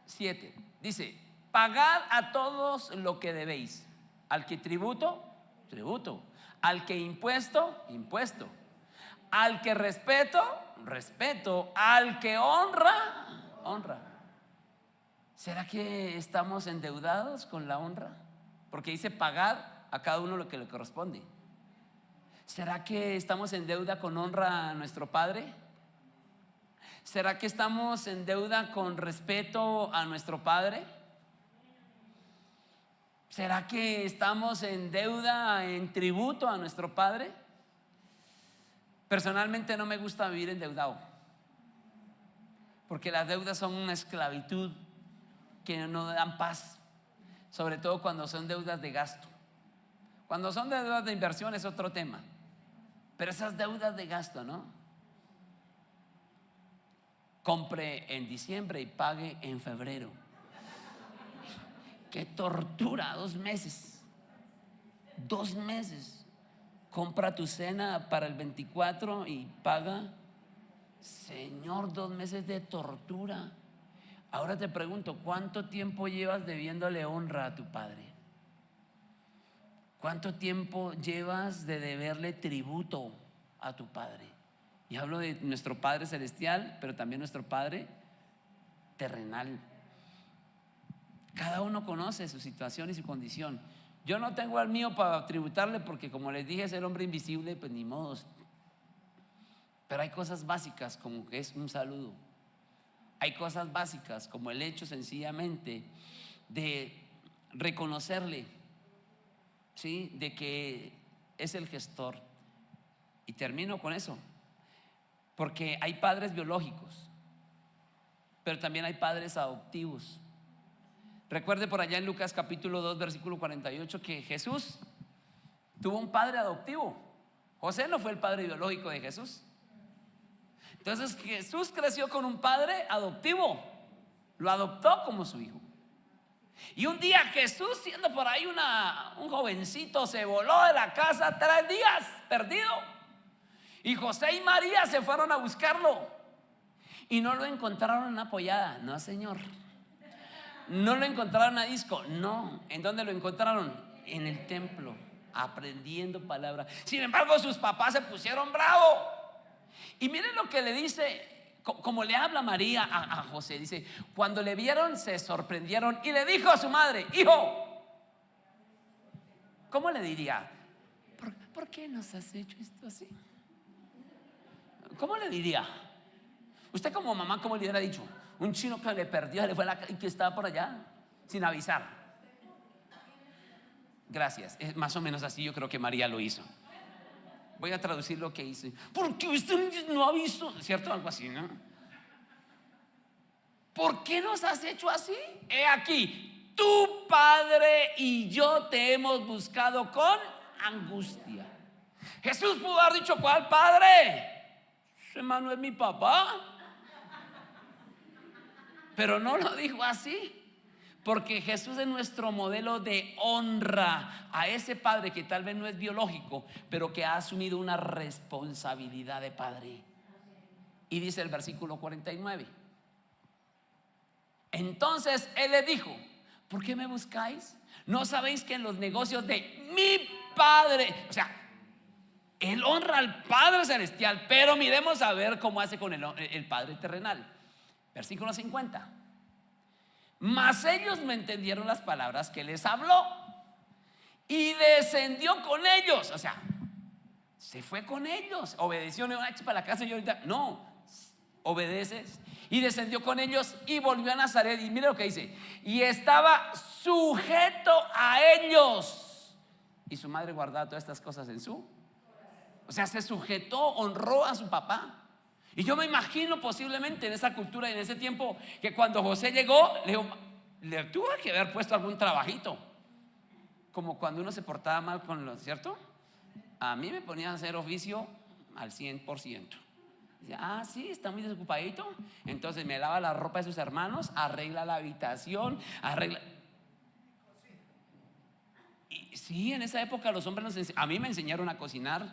7 dice: pagad a todos lo que debéis, al que tributo, tributo, al que impuesto, impuesto, Al que respeto, respeto. Al que honra, honra. ¿Será que estamos endeudados con la honra? Porque dice pagar a cada uno lo que le corresponde. ¿Será que estamos en deuda con honra a nuestro Padre? ¿Será que estamos en deuda con respeto a nuestro Padre? ¿Será que estamos en deuda, en tributo a nuestro Padre? Personalmente no me gusta vivir endeudado, porque las deudas son una esclavitud que no dan paz, sobre todo cuando son deudas de gasto. Cuando son deudas de inversión es otro tema, pero esas deudas de gasto, ¿no? Compre en diciembre y pague en febrero. Qué tortura, 2 meses. 2 meses. Compra tu cena para el 24 y paga. Señor, 2 meses de tortura. Ahora te pregunto, ¿cuánto tiempo llevas debiéndole honra a tu Padre? ¿Cuánto tiempo llevas de deberle tributo a tu Padre? Y hablo de nuestro Padre celestial, pero también nuestro Padre terrenal. Cada uno conoce su situación y su condición. Yo no tengo al mío para tributarle porque, como les dije, es el hombre invisible, pues ni modos. Pero hay cosas básicas como que es un saludo. Hay cosas básicas como el hecho sencillamente de reconocerle, ¿sí? De que es el gestor. Y termino con eso, porque hay padres biológicos, pero también hay padres adoptivos. Recuerde por allá en Lucas capítulo 2 versículo 48 que Jesús tuvo un padre adoptivo. José no fue el padre biológico de Jesús. Entonces Jesús creció con un padre adoptivo, lo adoptó como su hijo. Y un día Jesús, siendo por ahí un jovencito, se voló de la casa 3 días perdido. Y José y María se fueron a buscarlo y no lo encontraron en una pollada. No, señor. No lo encontraron a disco. No. ¿En dónde lo encontraron? En el templo, aprendiendo palabra. Sin embargo, sus papás se pusieron bravos. Y miren lo que le dice, como le habla María a José. Dice, cuando le vieron se sorprendieron y le dijo a su madre: hijo, ¿cómo le diría? ¿Por qué nos has hecho esto así? ¿Cómo le diría? Usted como mamá, ¿cómo le hubiera dicho? Un chino que le perdió, le fue y que estaba por allá sin avisar. Gracias, es más o menos así yo creo que María lo hizo. Voy a traducir lo que hice. ¿Por qué usted no avisó? ¿Cierto? Algo así, ¿no? ¿Por qué nos has hecho así? He aquí, tu padre y yo te hemos buscado con angustia. Jesús pudo haber dicho: ¿cuál padre? Ese hermano es mi papá. Pero no lo dijo así, porque Jesús es nuestro modelo de honra a ese padre que tal vez no es biológico, pero que ha asumido una responsabilidad de padre. Y dice el versículo 49: entonces él le dijo: ¿por qué me buscáis? ¿No sabéis que en los negocios de mi padre? O sea, él honra al Padre celestial, pero miremos a ver cómo hace con el Padre terrenal. Versículo 50: mas ellos no entendieron las palabras que les habló y descendió con ellos. O sea, se fue con ellos, obedeció. No, para la casa y ahorita no, obedeces. Y descendió con ellos y volvió a Nazaret. Y mira lo que dice: y estaba sujeto a ellos. Y su madre guardaba todas estas cosas en su, o sea, se sujetó, honró a su papá. Y yo me imagino posiblemente en esa cultura y en ese tiempo que cuando José llegó, le tuvo que haber puesto algún trabajito, como cuando uno se portaba mal con los, ¿cierto? A mí me ponían a hacer oficio al 100%. Dice: ah, sí, está muy desocupadito. Entonces me lava la ropa de sus hermanos, arregla la habitación, arregla. Y sí, en esa época los hombres a mí me enseñaron a cocinar.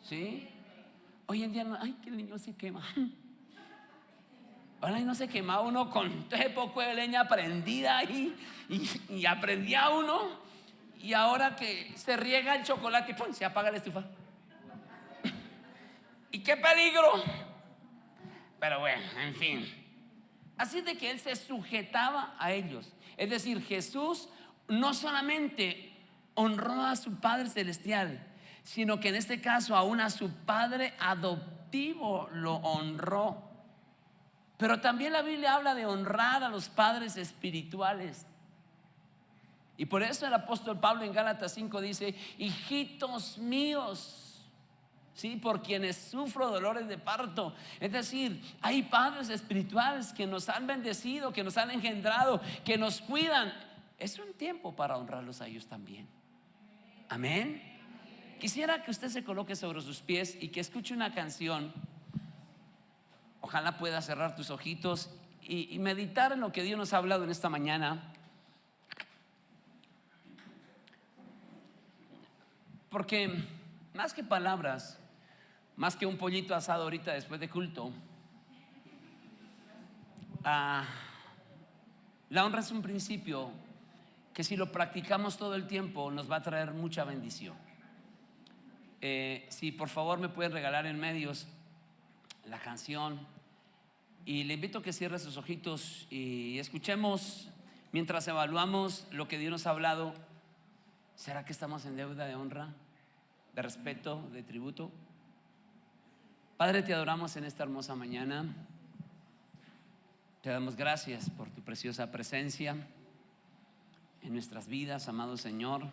Sí. Hoy en día no, ay, que el niño se quema. Ahora no se quemaba uno con todo ese poco de leña prendida ahí y aprendía uno. Y ahora que se riega el chocolate, ¡pum!, se apaga la estufa. qué peligro. Pero bueno, en fin. Así de que Él se sujetaba a ellos. Es decir, Jesús no solamente honró a su Padre Celestial, sino que en este caso aún a su Padre adoptivo lo honró. Pero también la Biblia habla de honrar a los padres espirituales. Y por eso el apóstol Pablo en Gálatas 5 dice: hijitos míos, ¿sí?, por quienes sufro dolores de parto. Es decir, hay padres espirituales que nos han bendecido, que nos han engendrado, que nos cuidan. Es un tiempo para honrarlos a ellos también. Amén. Quisiera que usted se coloque sobre sus pies y que escuche una canción. Ojalá pueda cerrar tus ojitos y meditar en lo que Dios nos ha hablado en esta mañana. Porque más que palabras, más que un pollito asado ahorita después de culto, la honra es un principio que si lo practicamos todo el tiempo nos va a traer mucha bendición. Si por favor me pueden regalar en medios la canción, y le invito a que cierre sus ojitos y escuchemos mientras evaluamos lo que Dios nos ha hablado. ¿Será que estamos en deuda de honra, de respeto, de tributo? Padre, te adoramos en esta hermosa mañana. Te damos gracias por tu preciosa presencia en nuestras vidas, amado Señor.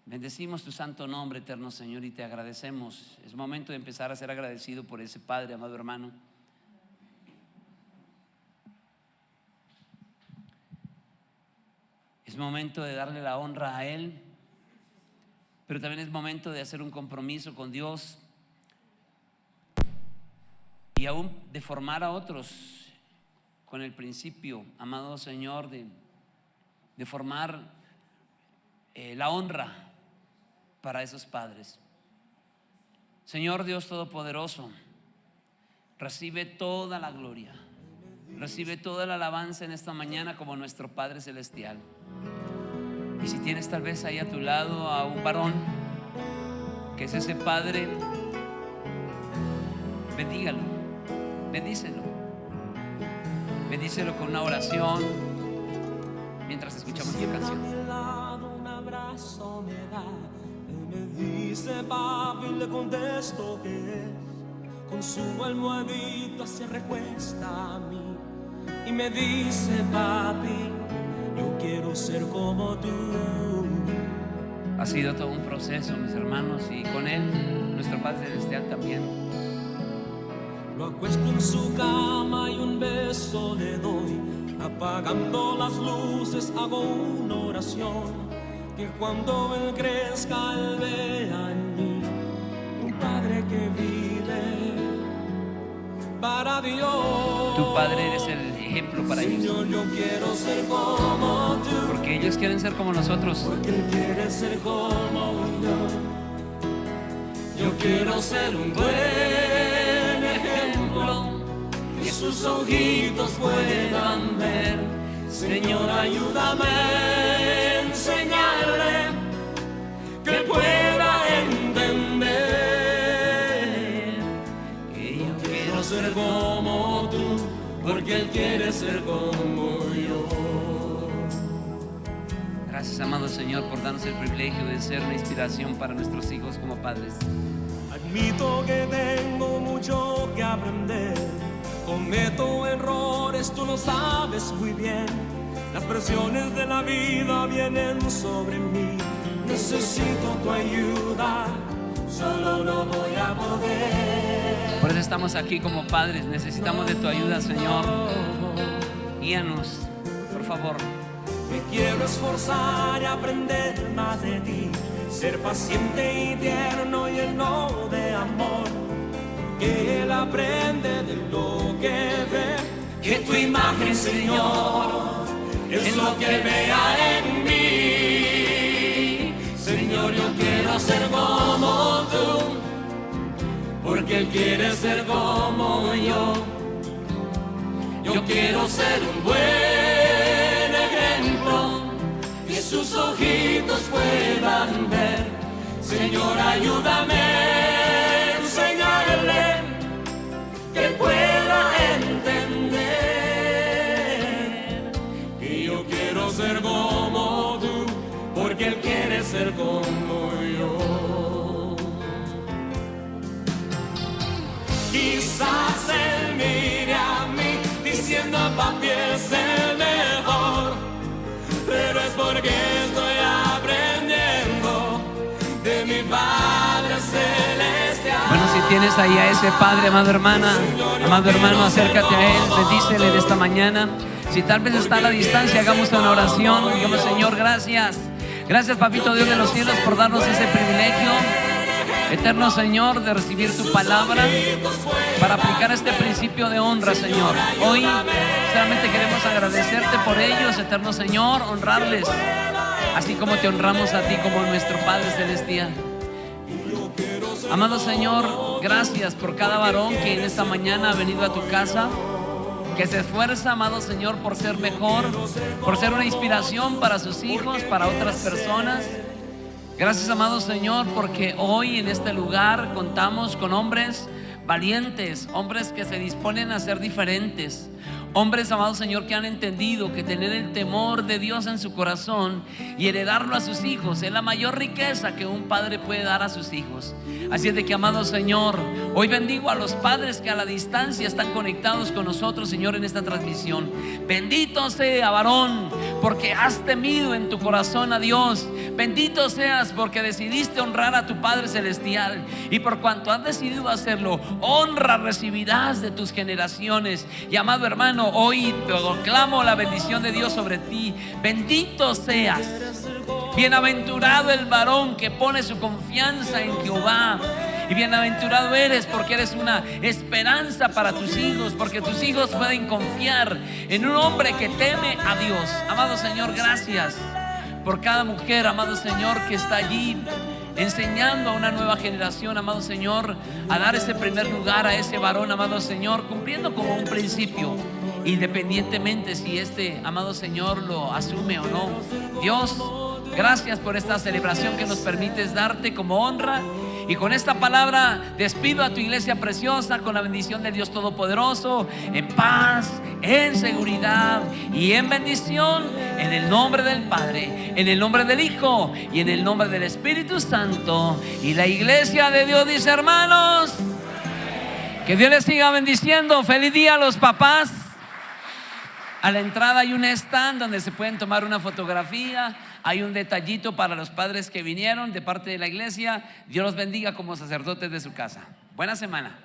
Bendecimos tu santo nombre, eterno Señor, y te agradecemos. Es momento de empezar a ser agradecido por ese Padre, amado hermano. Es momento de darle la honra a Él, pero también es momento de hacer un compromiso con Dios y aún de formar a otros con el principio, amado Señor, de formar la honra para esos padres. Señor Dios Todopoderoso, recibe toda la gloria, recibe toda la alabanza en esta mañana como nuestro Padre Celestial. Y si tienes tal vez ahí a tu lado a un varón que es ese padre, bendígalo, bendícelo, bendícelo con una oración mientras escuchamos esta canción. Un abrazo me da, él me dice papi, le contesto que es, con su almohadita se recuesta a mí y me dice papi, yo quiero ser como tú. Ha sido todo un proceso, mis hermanos, y con Él, nuestro Padre Celestial también. Lo acuesto en su cama y un beso le doy. Apagando las luces hago una oración, que cuando Él crezca Él vea en mí un Padre que vive para Dios. Tu Padre eres el ejemplo para ellos. Señor, yo quiero ser como tú, porque ellos quieren ser como nosotros. porque Él quiere ser como yo quiero ser un buen ejemplo, que sus ojitos puedan ver. Señor, ayúdame a enseñarle, que pueda entender que yo quiero ser como tú, porque Él quiere ser como yo. Gracias, amado Señor, por darnos el privilegio de ser una inspiración para nuestros hijos como padres. Admito que tengo mucho que aprender, cometo errores, tú lo sabes muy bien. Las presiones de la vida vienen sobre mí, necesito tu ayuda, solo no voy a poder. Por eso estamos aquí como padres, necesitamos de tu ayuda, Señor. Guíanos, por favor. Me quiero esforzar y aprender más de ti, ser paciente y tierno y lleno de amor, que Él aprende de lo que ve, que tu imagen, Señor, es lo que vea en mí. Señor, yo quiero ser como tú, porque Él quiere ser como yo. Yo quiero ser un buen ejemplo, que sus ojitos puedan ver. Señor, ayúdame ser como yo. Quizás él mire a mí diciendo papi es el mejor, pero es porque estoy aprendiendo de mi Padre Celestial. Bueno, si tienes ahí a ese Padre, amado hermana, amado hermano, acércate a Él, bendícele de esta mañana. Si tal vez está a la distancia, hagamos una oración. Digamos: Señor, gracias. Gracias, Papito Dios de los cielos, por darnos ese privilegio, eterno Señor, de recibir tu palabra para aplicar este principio de honra, Señor. Hoy solamente queremos agradecerte por ellos, eterno Señor, honrarles, así como te honramos a ti como nuestro Padre Celestial. Amado Señor, gracias por cada varón que en esta mañana ha venido a tu casa, que se esfuerza, amado Señor, por ser mejor, por ser una inspiración para sus hijos, para otras personas. Gracias, amado Señor, porque hoy en este lugar contamos con hombres valientes, hombres que se disponen a ser diferentes, hombres, amado Señor, que han entendido que tener el temor de Dios en su corazón y heredarlo a sus hijos es la mayor riqueza que un padre puede dar a sus hijos. Así es de que, amado Señor, hoy bendigo a los padres que a la distancia están conectados con nosotros, Señor, en esta transmisión. Bendito sea, varón, porque has temido en tu corazón a Dios. Bendito seas porque decidiste honrar a tu Padre Celestial, y por cuanto has decidido hacerlo, honra recibirás de tus generaciones. Y, amado hermano, hoy proclamo la bendición de Dios sobre ti. Bendito seas. Bienaventurado el varón que pone su confianza en Jehová. Y bienaventurado eres porque eres una esperanza para tus hijos, porque tus hijos pueden confiar en un hombre que teme a Dios. Amado Señor, gracias por cada mujer, amado Señor, que está allí enseñando a una nueva generación, amado Señor, a dar ese primer lugar a ese varón, amado Señor, cumpliendo como un principio, independientemente si este, amado Señor, lo asume o no. Dios, gracias por esta celebración que nos permites darte como honra. Y con esta palabra despido a tu iglesia preciosa con la bendición de Dios Todopoderoso, en paz, en seguridad y en bendición, en el nombre del Padre, en el nombre del Hijo y en el nombre del Espíritu Santo. Y la iglesia de Dios dice: hermanos, que Dios les siga bendiciendo. Feliz día a los papás. A la entrada hay un stand donde se pueden tomar una fotografía. Hay un detallito para los padres que vinieron de parte de la iglesia. Dios los bendiga como sacerdotes de su casa. Buena semana.